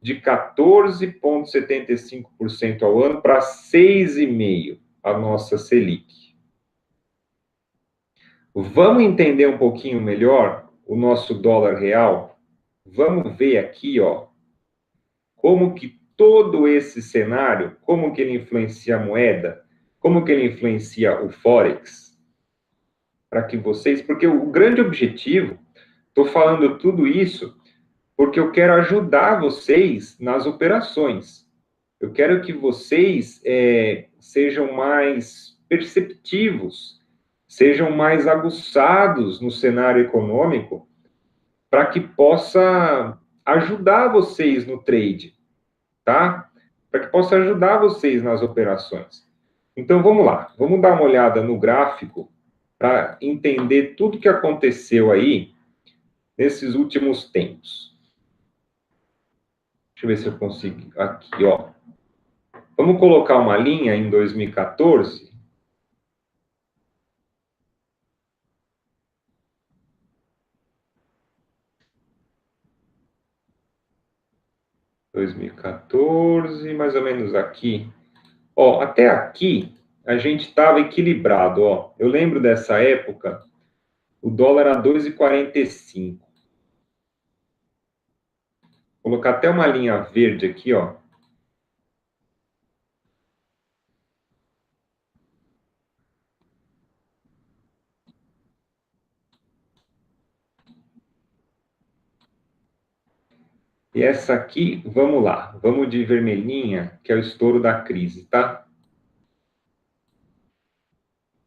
de 14,75% ao ano para 6,5% a nossa Selic. Vamos entender um pouquinho melhor o nosso dólar real? Vamos ver aqui, ó, como que todo esse cenário, como que ele influencia a moeda, como que ele influencia o Forex, para que vocês... Porque o grande objetivo, estou falando tudo isso porque eu quero ajudar vocês nas operações. Eu quero que vocês sejam mais perceptivos, sejam mais aguçados no cenário econômico, para que possa ajudar vocês no trade, tá? Para que possa ajudar vocês nas operações. Então, vamos lá. Vamos dar uma olhada no gráfico para entender tudo que aconteceu aí nesses últimos tempos. Deixa eu ver se eu consigo. Aqui, ó. Vamos colocar uma linha em 2014. 2014, mais ou menos aqui. Ó, até aqui a gente estava equilibrado, ó. Eu lembro dessa época, o dólar era 2,45. Vou colocar até uma linha verde aqui, ó. E essa aqui, vamos lá, vamos de vermelhinha, que é o estouro da crise, tá?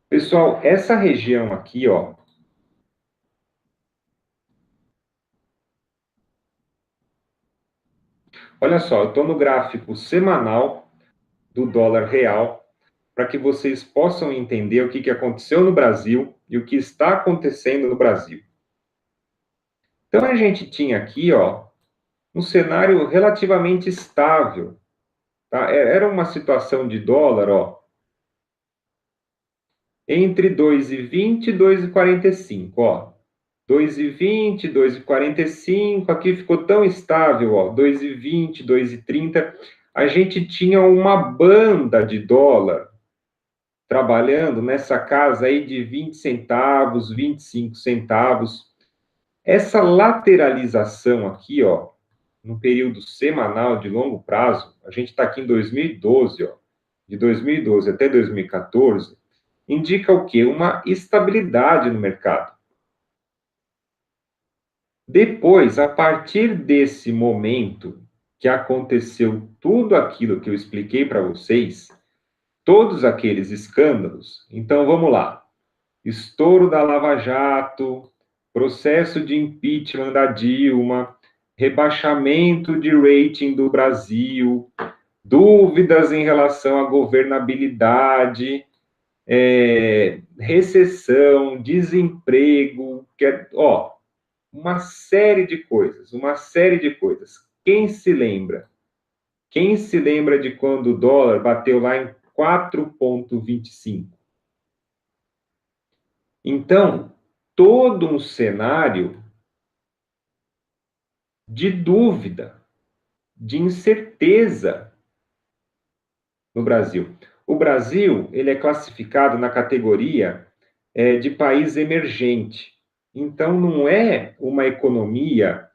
Pessoal, essa região aqui, ó, olha só, eu estou no gráfico semanal do dólar real, para que vocês possam entender o que aconteceu no Brasil e o que está acontecendo no Brasil. Então, a gente tinha aqui, ó, um cenário relativamente estável, tá? Era uma situação de dólar, ó, entre 2,20 e 2,45, ó. 2,20, 2,45, aqui ficou tão estável, ó, 2,20, 2,30. A gente tinha uma banda de dólar trabalhando nessa casa aí de 20 centavos, 25 centavos. Essa lateralização aqui, ó, no período semanal de longo prazo, a gente está aqui em 2012, ó, de 2012 até 2014, indica o quê? Uma estabilidade no mercado. Depois, a partir desse momento que aconteceu tudo aquilo que eu expliquei para vocês, todos aqueles escândalos, então vamos lá. Estouro da Lava Jato, processo de impeachment da Dilma, rebaixamento de rating do Brasil, dúvidas em relação à governabilidade, recessão, desemprego, ó, uma série de coisas, uma série de coisas. Quem se lembra? Quem se lembra de quando o dólar bateu lá em 4,25? Então, todo um cenário de dúvida, de incerteza no Brasil. O Brasil, ele é classificado na categoria de país emergente. Então, não é uma economia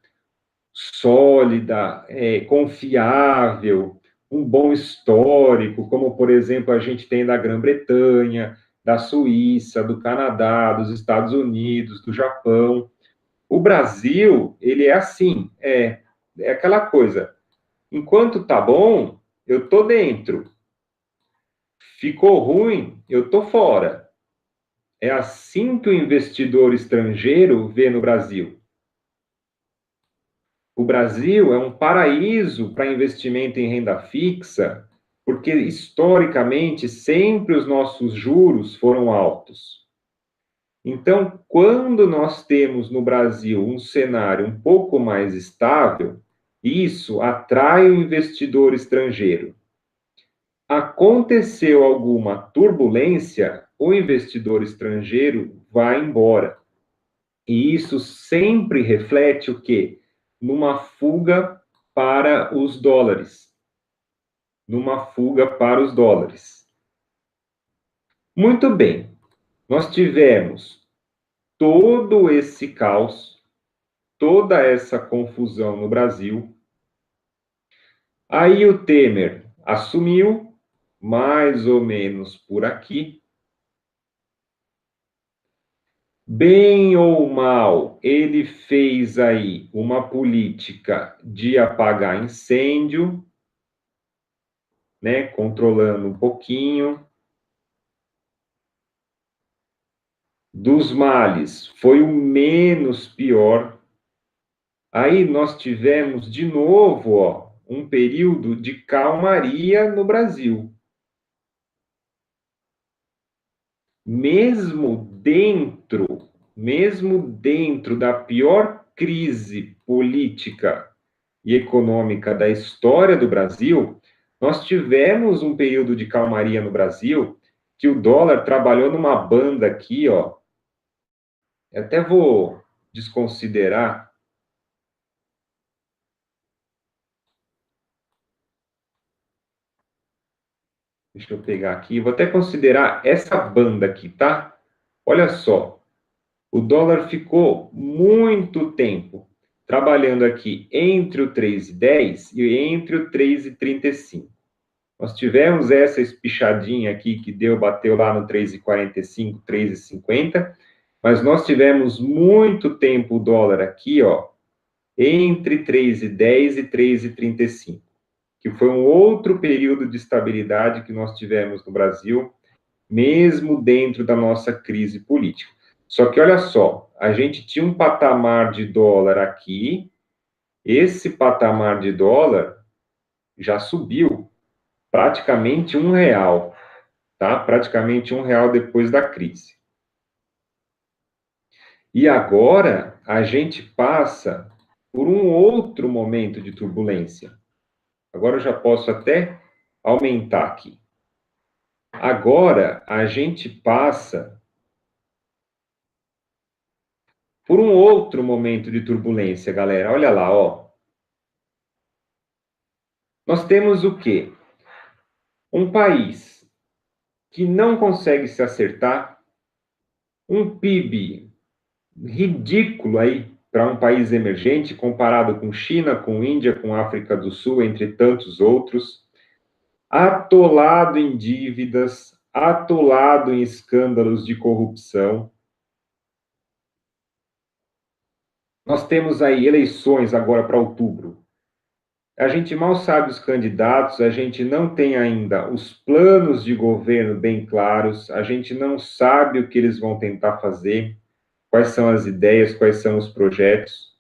sólida, confiável, um bom histórico, como, por exemplo, a gente tem da Grã-Bretanha, da Suíça, do Canadá, dos Estados Unidos, do Japão. O Brasil, ele é assim, é aquela coisa. Enquanto tá bom, eu tô dentro. Ficou ruim, eu tô fora. É assim que o investidor estrangeiro vê no Brasil. O Brasil é um paraíso para investimento em renda fixa, porque historicamente sempre os nossos juros foram altos. Então, quando nós temos no Brasil um cenário um pouco mais estável, isso atrai o investidor estrangeiro. Aconteceu alguma turbulência, o investidor estrangeiro vai embora. E isso sempre reflete o quê? Numa fuga para os dólares. Numa fuga para os dólares. Muito bem. Nós tivemos todo esse caos, toda essa confusão no Brasil. Aí o Temer assumiu, mais ou menos por aqui. Bem ou mal, ele fez aí uma política de apagar incêndio, né, controlando um pouquinho. Dos males, foi o menos pior. Aí nós tivemos de novo, ó, um período de calmaria no Brasil. mesmo dentro da pior crise política e econômica da história do Brasil, nós tivemos um período de calmaria no Brasil que o dólar trabalhou numa banda aqui, ó. Eu até vou desconsiderar. Deixa eu pegar aqui. Vou até considerar essa banda aqui, tá? Olha só. O dólar ficou muito tempo trabalhando aqui entre o 3,10 e entre o 3,35. Nós tivemos essa espichadinha aqui que bateu lá no 3,45, 3,50, mas nós tivemos muito tempo o dólar aqui, ó, entre 3,10 e 3,35, que foi um outro período de estabilidade que nós tivemos no Brasil, mesmo dentro da nossa crise política. Só que olha só, a gente tinha um patamar de dólar aqui, esse patamar de dólar já subiu praticamente R$ 1, tá? Praticamente R$ 1 depois da crise. E agora a gente passa por um outro momento de turbulência. Agora eu já posso até aumentar aqui. Agora a gente passa por um outro momento de turbulência, galera. Olha lá, ó. Nós temos o quê? Um país que não consegue se acertar, um PIB ridículo aí para um país emergente, comparado com China, com Índia, com África do Sul, entre tantos outros, atolado em dívidas, atolado em escândalos de corrupção. Nós temos aí eleições agora para outubro. A gente mal sabe os candidatos, a gente não tem ainda os planos de governo bem claros, a gente não sabe o que eles vão tentar fazer, quais são as ideias, quais são os projetos,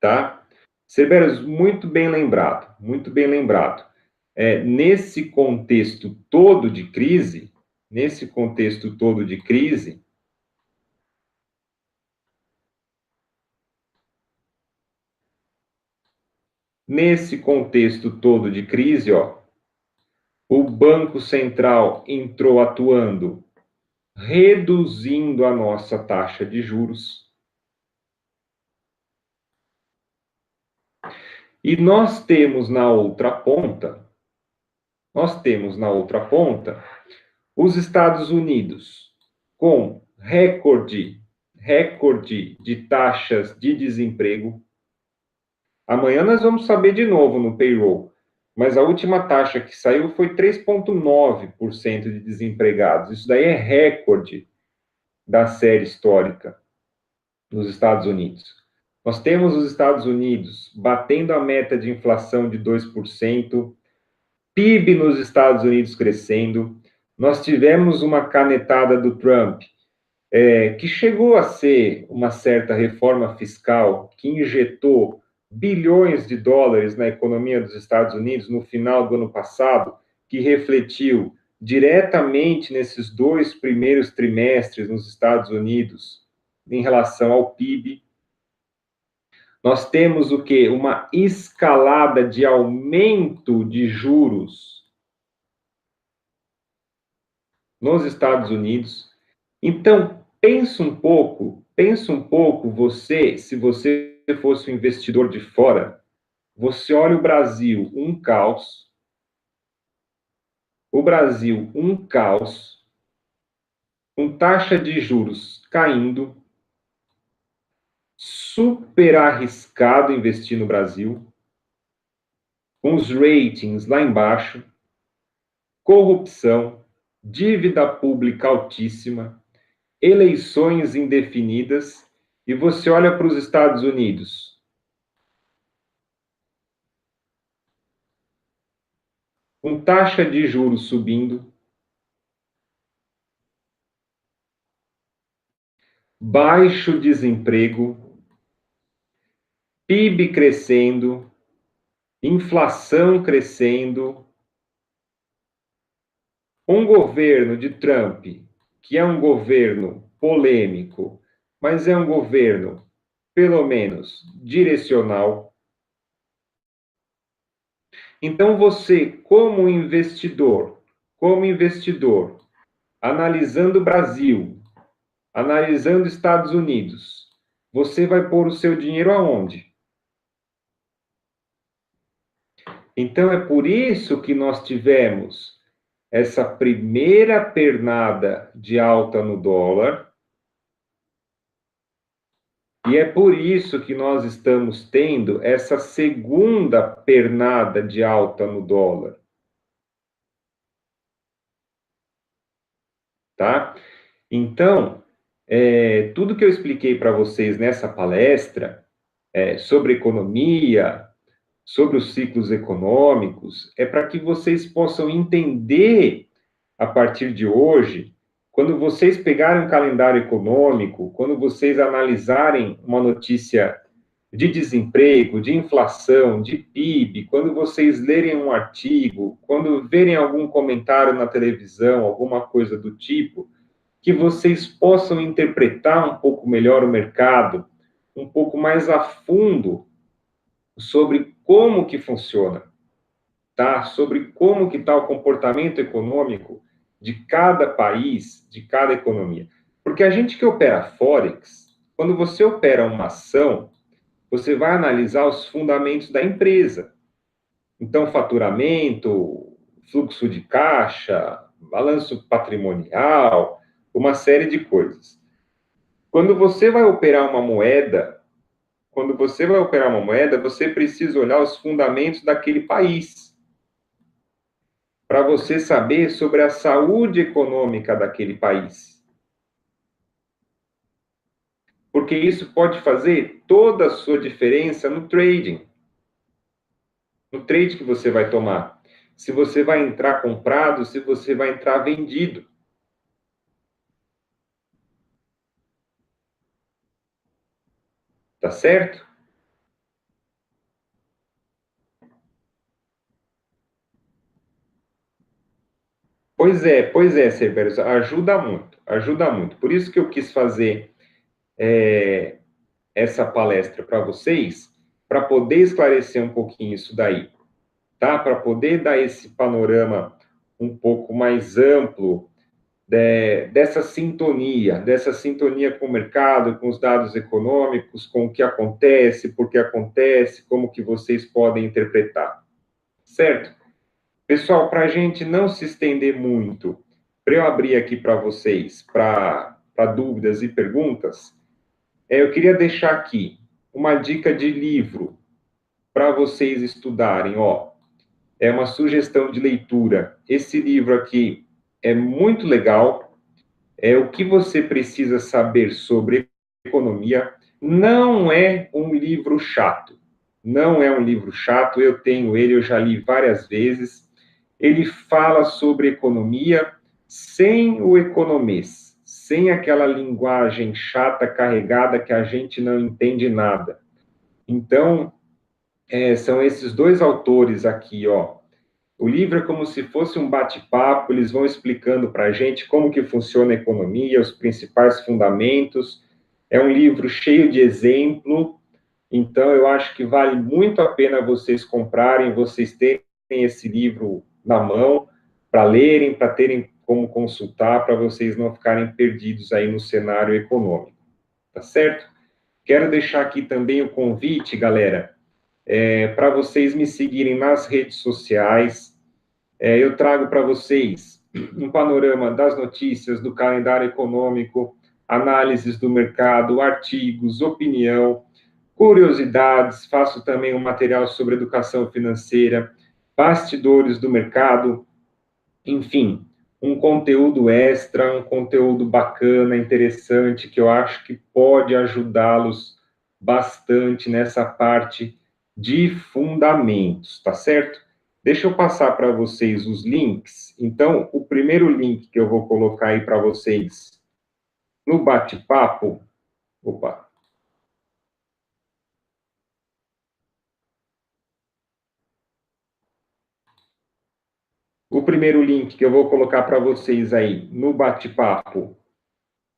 tá? Severus, muito bem lembrado, muito bem lembrado. Nesse contexto todo de crise, nesse contexto todo de crise, nesse contexto todo de crise, ó, o Banco Central entrou atuando, reduzindo a nossa taxa de juros. E nós temos na outra ponta, os Estados Unidos com recorde de taxas de desemprego. Amanhã nós vamos saber de novo no payroll, mas a última taxa que saiu foi 3,9% de desempregados. Isso daí é recorde da série histórica nos Estados Unidos. Nós temos os Estados Unidos batendo a meta de inflação de 2%, PIB nos Estados Unidos crescendo. Nós tivemos uma canetada do Trump, que chegou a ser uma certa reforma fiscal, que injetou bilhões de dólares na economia dos Estados Unidos no final do ano passado, que refletiu diretamente nesses 2 primeiros trimestres nos Estados Unidos em relação ao PIB. Nós temos o quê? Uma escalada de aumento de juros nos Estados Unidos. Então, pensa um pouco você, se você fosse um investidor de fora, você olha o Brasil, um caos, com taxa de juros caindo, super arriscado investir no Brasil, com os ratings lá embaixo, corrupção, dívida pública altíssima, eleições indefinidas, e você olha para os Estados Unidos, com taxa de juros subindo, baixo desemprego, PIB crescendo, inflação crescendo, Um governo de Trump, que é um governo polêmico, mas é um governo, pelo menos, direcional. Então, você, como investidor, analisando o Brasil, analisando Estados Unidos, você vai pôr o seu dinheiro aonde? Então, é por isso que nós tivemos essa primeira pernada de alta no dólar, e é por isso que nós estamos tendo essa segunda pernada de alta no dólar, tá? Então, tudo que eu expliquei para vocês nessa palestra, sobre economia, sobre os ciclos econômicos, é para que vocês possam entender a partir de hoje, quando vocês pegarem um calendário econômico, quando vocês analisarem uma notícia de desemprego, de inflação, de PIB, quando vocês lerem um artigo, quando verem algum comentário na televisão, alguma coisa do tipo, que vocês possam interpretar um pouco melhor o mercado, um pouco mais a fundo sobre como que funciona, tá? Sobre como que está o comportamento econômico de cada país, de cada economia. Porque a gente que opera Forex, quando você opera uma ação, você vai analisar os fundamentos da empresa. Então, faturamento, fluxo de caixa, balanço patrimonial, uma série de coisas. Quando você vai operar uma moeda, você precisa olhar os fundamentos daquele país, para você saber sobre a saúde econômica daquele país. Porque isso pode fazer toda a sua diferença no trading, no trade que você vai tomar. Se você vai entrar comprado, se você vai entrar vendido. Tá certo? Pois é, Cerberus, ajuda muito, ajuda muito. Por isso que eu quis fazer essa palestra para vocês, para poder esclarecer um pouquinho isso daí, tá? Para poder dar esse panorama um pouco mais amplo dessa sintonia com o mercado, com os dados econômicos, com o que acontece, por que acontece, como que vocês podem interpretar, certo? Pessoal, para a gente não se estender muito, para eu abrir aqui para vocês, para dúvidas e perguntas, eu queria deixar aqui uma dica de livro para vocês estudarem, ó. É uma sugestão de leitura. Esse livro aqui é muito legal. É o que você precisa saber sobre economia. Não é um livro chato. Não é um livro chato. Eu tenho ele, eu já li várias vezes. Ele fala sobre economia sem o economês, sem aquela linguagem chata, carregada, que a gente não entende nada. Então, são esses dois autores aqui, ó. O livro é como se fosse um bate-papo, eles vão explicando para a gente como que funciona a economia, os principais fundamentos. É um livro cheio de exemplo, então eu acho que vale muito a pena vocês comprarem, vocês terem esse livro na mão, para lerem, para terem como consultar, para vocês não ficarem perdidos aí no cenário econômico, tá certo? Quero deixar aqui também o convite, galera, para vocês me seguirem nas redes sociais. Eu trago para vocês um panorama das notícias, do calendário econômico, análises do mercado, artigos, opinião, curiosidades, faço também um material sobre educação financeira, bastidores do mercado, enfim, um conteúdo extra, um conteúdo bacana, interessante, que eu acho que pode ajudá-los bastante nessa parte de fundamentos, tá certo? Deixa eu passar para vocês os links. Então, o primeiro link que eu vou colocar aí para vocês no bate-papo. Opa, O primeiro link que eu vou colocar para vocês aí no bate-papo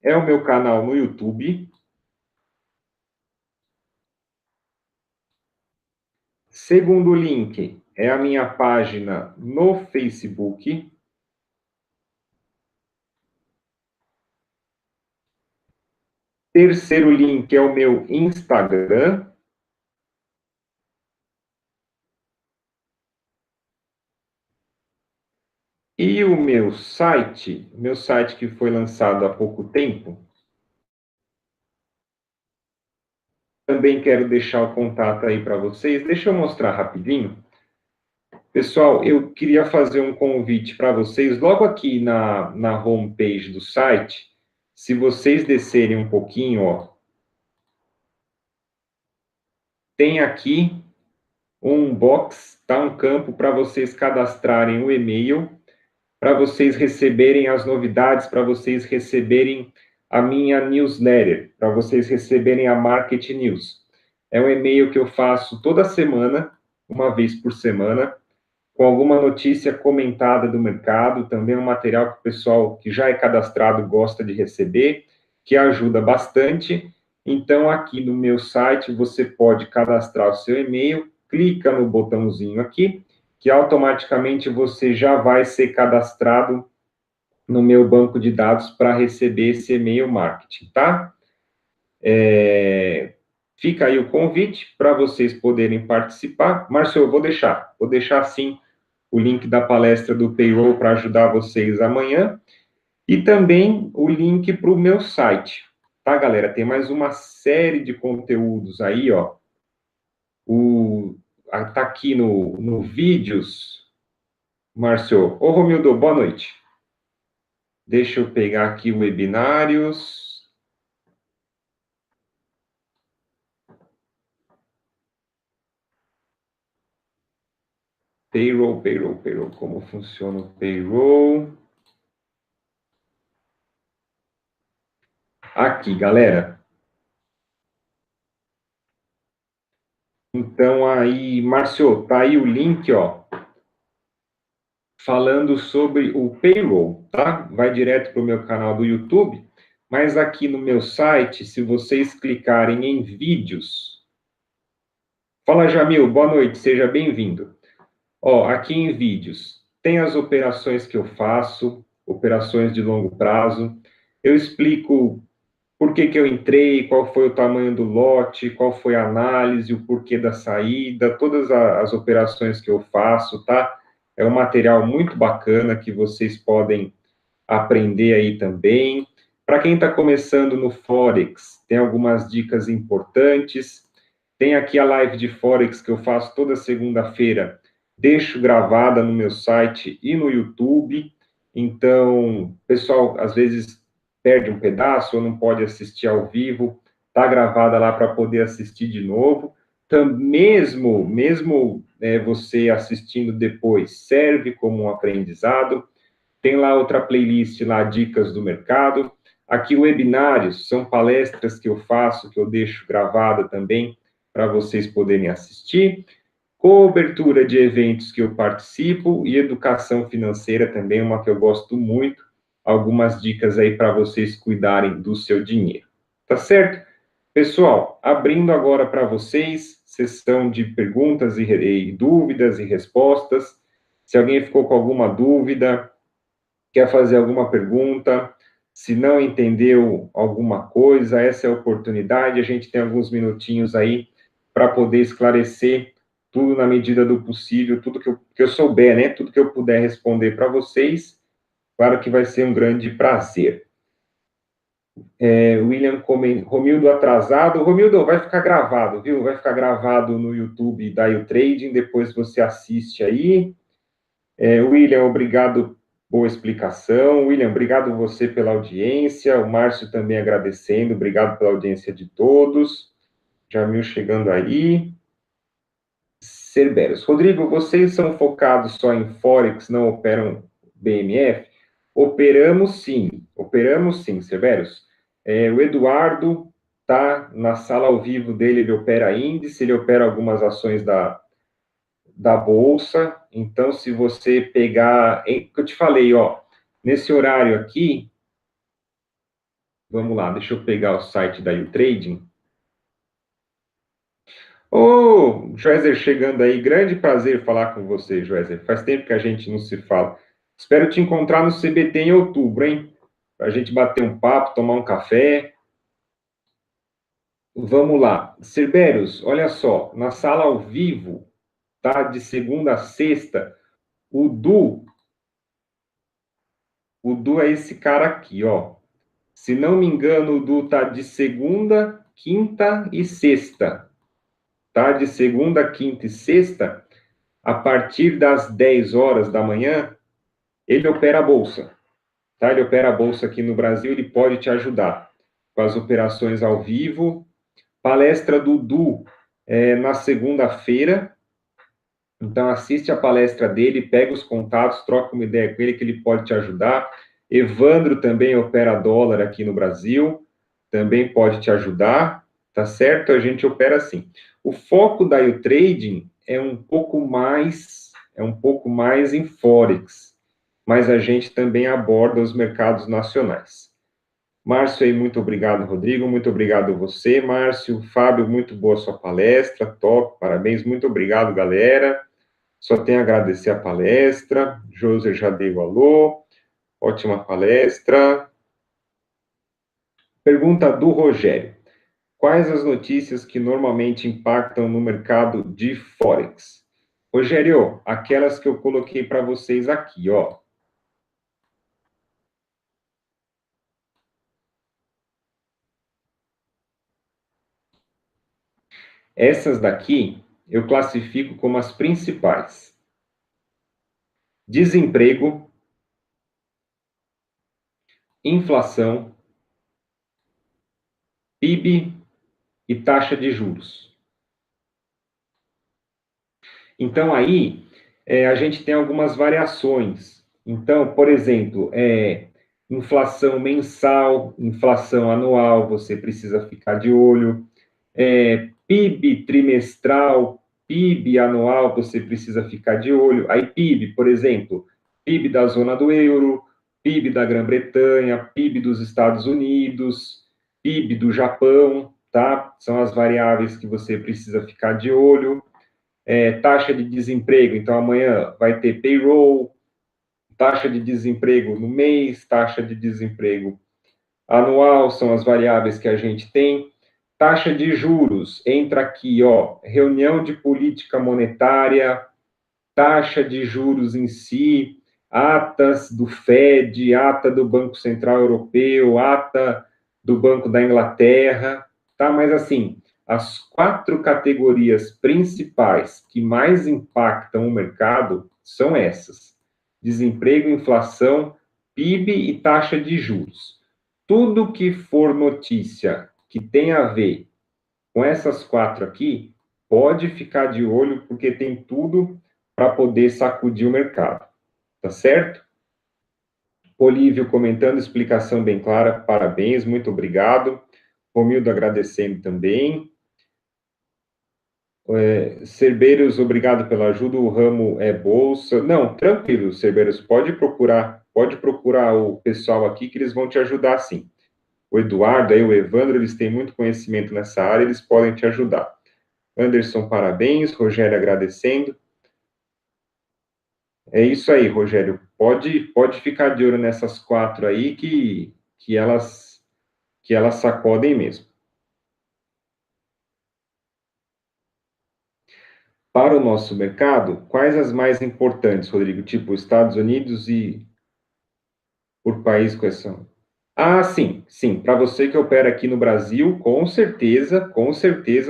é o meu canal no YouTube. Segundo link é a minha página no Facebook. Terceiro link é o meu Instagram. E o meu site que foi lançado há pouco tempo, também quero deixar o contato aí para vocês. Deixa eu mostrar rapidinho. Pessoal, eu queria fazer um convite para vocês, logo aqui na homepage do site, se vocês descerem um pouquinho, ó, tem aqui um box, tá? Um campo para vocês cadastrarem o e-mail, para vocês receberem as novidades, para vocês receberem a minha newsletter, para vocês receberem a Market News. É um e-mail que eu faço toda semana, uma vez por semana, com alguma notícia comentada do mercado, também um material que o pessoal que já é cadastrado gosta de receber, que ajuda bastante. Então, aqui no meu site, você pode cadastrar o seu e-mail, clica no botãozinho aqui, que automaticamente você já vai ser cadastrado no meu banco de dados para receber esse e-mail marketing, tá? Fica aí o convite para vocês poderem participar. Márcio, eu vou deixar sim o link da palestra do Payroll para ajudar vocês amanhã, e também o link para o meu site, tá, galera? Tem mais uma série de conteúdos aí, ó. Tá aqui no vídeos, Márcio. Ô, Romildo, boa noite. Deixa eu pegar aqui o webinários. Payroll. Como funciona o Payroll? Aqui, galera. Então, aí, Márcio, tá aí o link, ó, falando sobre o Payroll, tá? Vai direto para o meu canal do YouTube, mas aqui no meu site, se vocês clicarem em vídeos... Fala, Jamil, boa noite, seja bem-vindo. Ó, aqui em vídeos, tem as operações que eu faço, operações de longo prazo. Eu explico por que que eu entrei, qual foi o tamanho do lote, qual foi a análise, o porquê da saída, todas as operações que eu faço, tá? É um material muito bacana que vocês podem aprender aí também. Para quem está começando no Forex, tem algumas dicas importantes. Tem aqui a live de Forex que eu faço toda segunda-feira, deixo gravada no meu site e no YouTube. Então, pessoal, às vezes perde um pedaço ou não pode assistir ao vivo, tá gravada lá para poder assistir de novo. Então, mesmo você assistindo depois, serve como um aprendizado. Tem lá outra playlist lá, dicas do mercado. Aqui, webinários, são palestras que eu faço, que eu deixo gravada também, para vocês poderem assistir. Cobertura de eventos que eu participo e educação financeira também, uma que eu gosto muito. Algumas dicas aí para vocês cuidarem do seu dinheiro. Tá certo? Pessoal, abrindo agora para vocês, sessão de perguntas e dúvidas e respostas. Se alguém ficou com alguma dúvida, quer fazer alguma pergunta, se não entendeu alguma coisa, essa é a oportunidade. A gente tem alguns minutinhos aí para poder esclarecer tudo na medida do possível, tudo que eu souber, né? Tudo que eu puder responder para vocês. Claro que vai ser um grande prazer. William Romildo atrasado. Romildo, vai ficar gravado, viu? Vai ficar gravado no YouTube da YouTrading, depois você assiste aí. William, obrigado, boa explicação. William, obrigado você pela audiência. O Márcio também agradecendo, obrigado pela audiência de todos. Jamil chegando aí. Cerberus. Rodrigo, vocês são focados só em Forex, não operam BMF? Operamos sim, Cerberus. O Eduardo tá na sala ao vivo dele, ele opera índice, ele opera algumas ações da Bolsa. Então, se você pegar... que eu te falei, ó, nesse horário aqui... Vamos lá, deixa eu pegar o site da U-Trading. Ô, Joézer chegando aí, grande prazer falar com você, Joézer. Faz tempo que a gente não se fala. Espero te encontrar no CBT em outubro, hein? Para a gente bater um papo, tomar um café. Vamos lá. Cerberus, olha só, na sala ao vivo, tá? De segunda a sexta, o Du é esse cara aqui, ó. Se não me engano, o Du tá de segunda, quinta e sexta. Tá? De segunda, quinta e sexta, a partir das 10 horas da manhã, ele opera a bolsa. Tá? Ele opera a bolsa aqui no Brasil, ele pode te ajudar com as operações ao vivo. Palestra do Du na segunda-feira. Então, assiste a palestra dele, pega os contatos, troca uma ideia com ele, que ele pode te ajudar. Evandro também opera dólar aqui no Brasil, também pode te ajudar, tá certo? A gente opera assim. O foco da U-Trading é um pouco mais em Forex, mas a gente também aborda os mercados nacionais. Márcio aí, muito obrigado, Rodrigo, muito obrigado a você, Márcio. Fábio, muito boa sua palestra, top, parabéns, muito obrigado, galera. Só tenho a agradecer a palestra. José já deu alô. Ótima palestra. Pergunta do Rogério. Quais as notícias que normalmente impactam no mercado de Forex? Rogério, aquelas que eu coloquei para vocês aqui, ó. Essas daqui eu classifico como as principais. Desemprego, inflação, PIB e taxa de juros. Então, aí, a gente tem algumas variações. Então, por exemplo, inflação mensal, inflação anual, você precisa ficar de olho. PIB trimestral, PIB anual, você precisa ficar de olho. Aí, PIB, por exemplo, PIB da zona do euro, PIB da Grã-Bretanha, PIB dos Estados Unidos, PIB do Japão, tá? São as variáveis que você precisa ficar de olho. Taxa de desemprego, então amanhã vai ter payroll, taxa de desemprego no mês, taxa de desemprego anual, são as variáveis que a gente tem. Taxa de juros, entra aqui, ó, reunião de política monetária, taxa de juros em si, atas do Fed, ata do Banco Central Europeu, ata do Banco da Inglaterra, tá? Mas assim, as 4 categorias principais que mais impactam o mercado são essas: desemprego, inflação, PIB e taxa de juros. Tudo que for notícia que tem a ver com essas 4 aqui, pode ficar de olho, porque tem tudo para poder sacudir o mercado. Tá certo? Olívio comentando, explicação bem clara, parabéns, muito obrigado. Romildo agradecendo também. Cerbeiros, obrigado pela ajuda, o ramo é bolsa. Não, tranquilo, Cerbeiros, pode procurar o pessoal aqui que eles vão te ajudar sim. O Eduardo, aí, o Evandro, eles têm muito conhecimento nessa área, eles podem te ajudar. Anderson, parabéns, Rogério agradecendo. É isso aí, Rogério. Pode ficar de olho nessas 4 aí que elas sacodem mesmo. Para o nosso mercado, quais as mais importantes, Rodrigo? Tipo, Estados Unidos e por país, quais são? Ah, sim, sim. Para você que opera aqui no Brasil, com certeza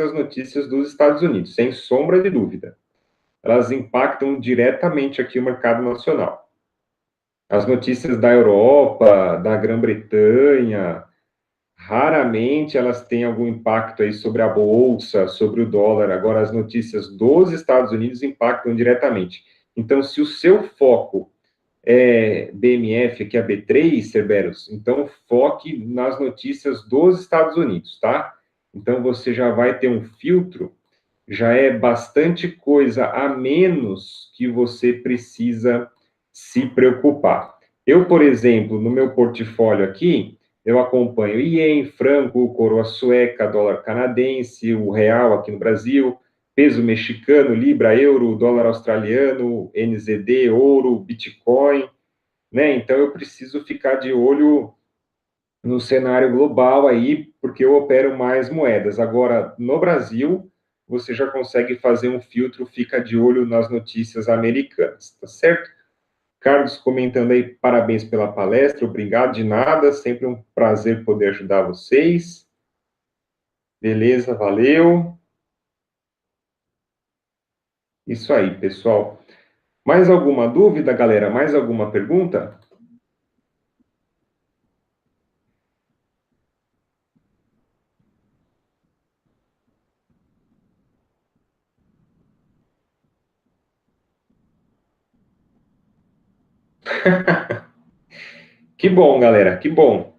as notícias dos Estados Unidos, sem sombra de dúvida. Elas impactam diretamente aqui o mercado nacional. As notícias da Europa, da Grã-Bretanha, raramente elas têm algum impacto aí sobre a bolsa, sobre o dólar. Agora, as notícias dos Estados Unidos impactam diretamente. Então, se o seu foco é BMF, que é B3, Cerberus, então foque nas notícias dos Estados Unidos, tá? Então, você já vai ter um filtro já é bastante coisa a menos que você precisa se preocupar. Eu, por exemplo, no meu portfólio aqui, eu acompanho ien, franco, coroa sueca, dólar canadense, o real aqui no Brasil, peso mexicano, libra, euro, dólar australiano, NZD, ouro, Bitcoin, né? Então eu preciso ficar de olho no cenário global aí, porque eu opero mais moedas. Agora, no Brasil, você já consegue fazer um filtro, fica de olho nas notícias americanas, tá certo? Carlos comentando aí, parabéns pela palestra, obrigado de nada, sempre um prazer poder ajudar vocês. Beleza, valeu. Isso aí, pessoal. Mais alguma dúvida, galera? Mais alguma pergunta? Que bom, galera, que bom.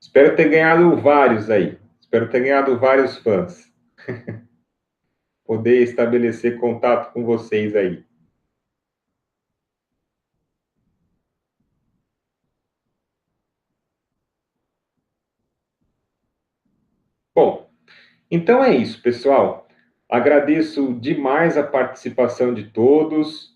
Espero ter ganhado vários aí. Espero ter ganhado vários fãs. Poder estabelecer contato com vocês aí. Bom, então é isso, pessoal. Agradeço demais a participação de todos.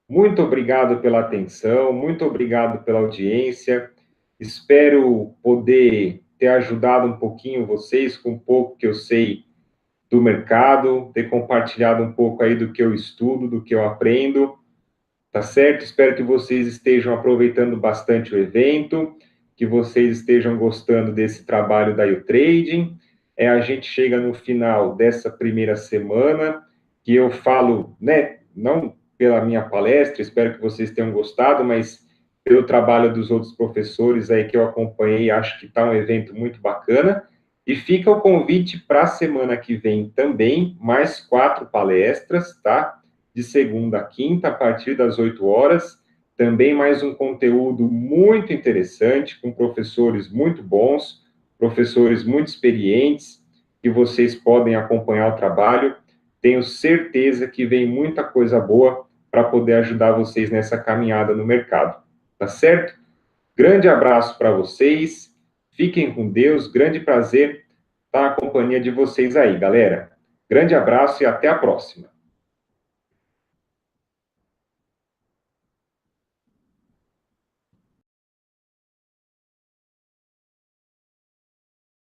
Muito obrigado pela atenção, muito obrigado pela audiência. Espero poder ter ajudado um pouquinho vocês com um pouco que eu sei do mercado, ter compartilhado um pouco aí do que eu estudo, do que eu aprendo. Tá certo? Espero que vocês estejam aproveitando bastante o evento, que vocês estejam gostando desse trabalho da YouTrading. A gente chega no final dessa primeira semana, que eu falo, né, não pela minha palestra, espero que vocês tenham gostado, mas pelo trabalho dos outros professores aí que eu acompanhei, acho que está um evento muito bacana. E fica o convite para a semana que vem também, mais 4 palestras, tá? De segunda a quinta, a partir das 8 horas. Também mais um conteúdo muito interessante, com professores muito bons, professores muito experientes, que vocês podem acompanhar o trabalho. Tenho certeza que vem muita coisa boa para poder ajudar vocês nessa caminhada no mercado. Tá certo? Grande abraço para vocês. Fiquem com Deus. Grande prazer estar na companhia de vocês aí, galera. Grande abraço e até a próxima.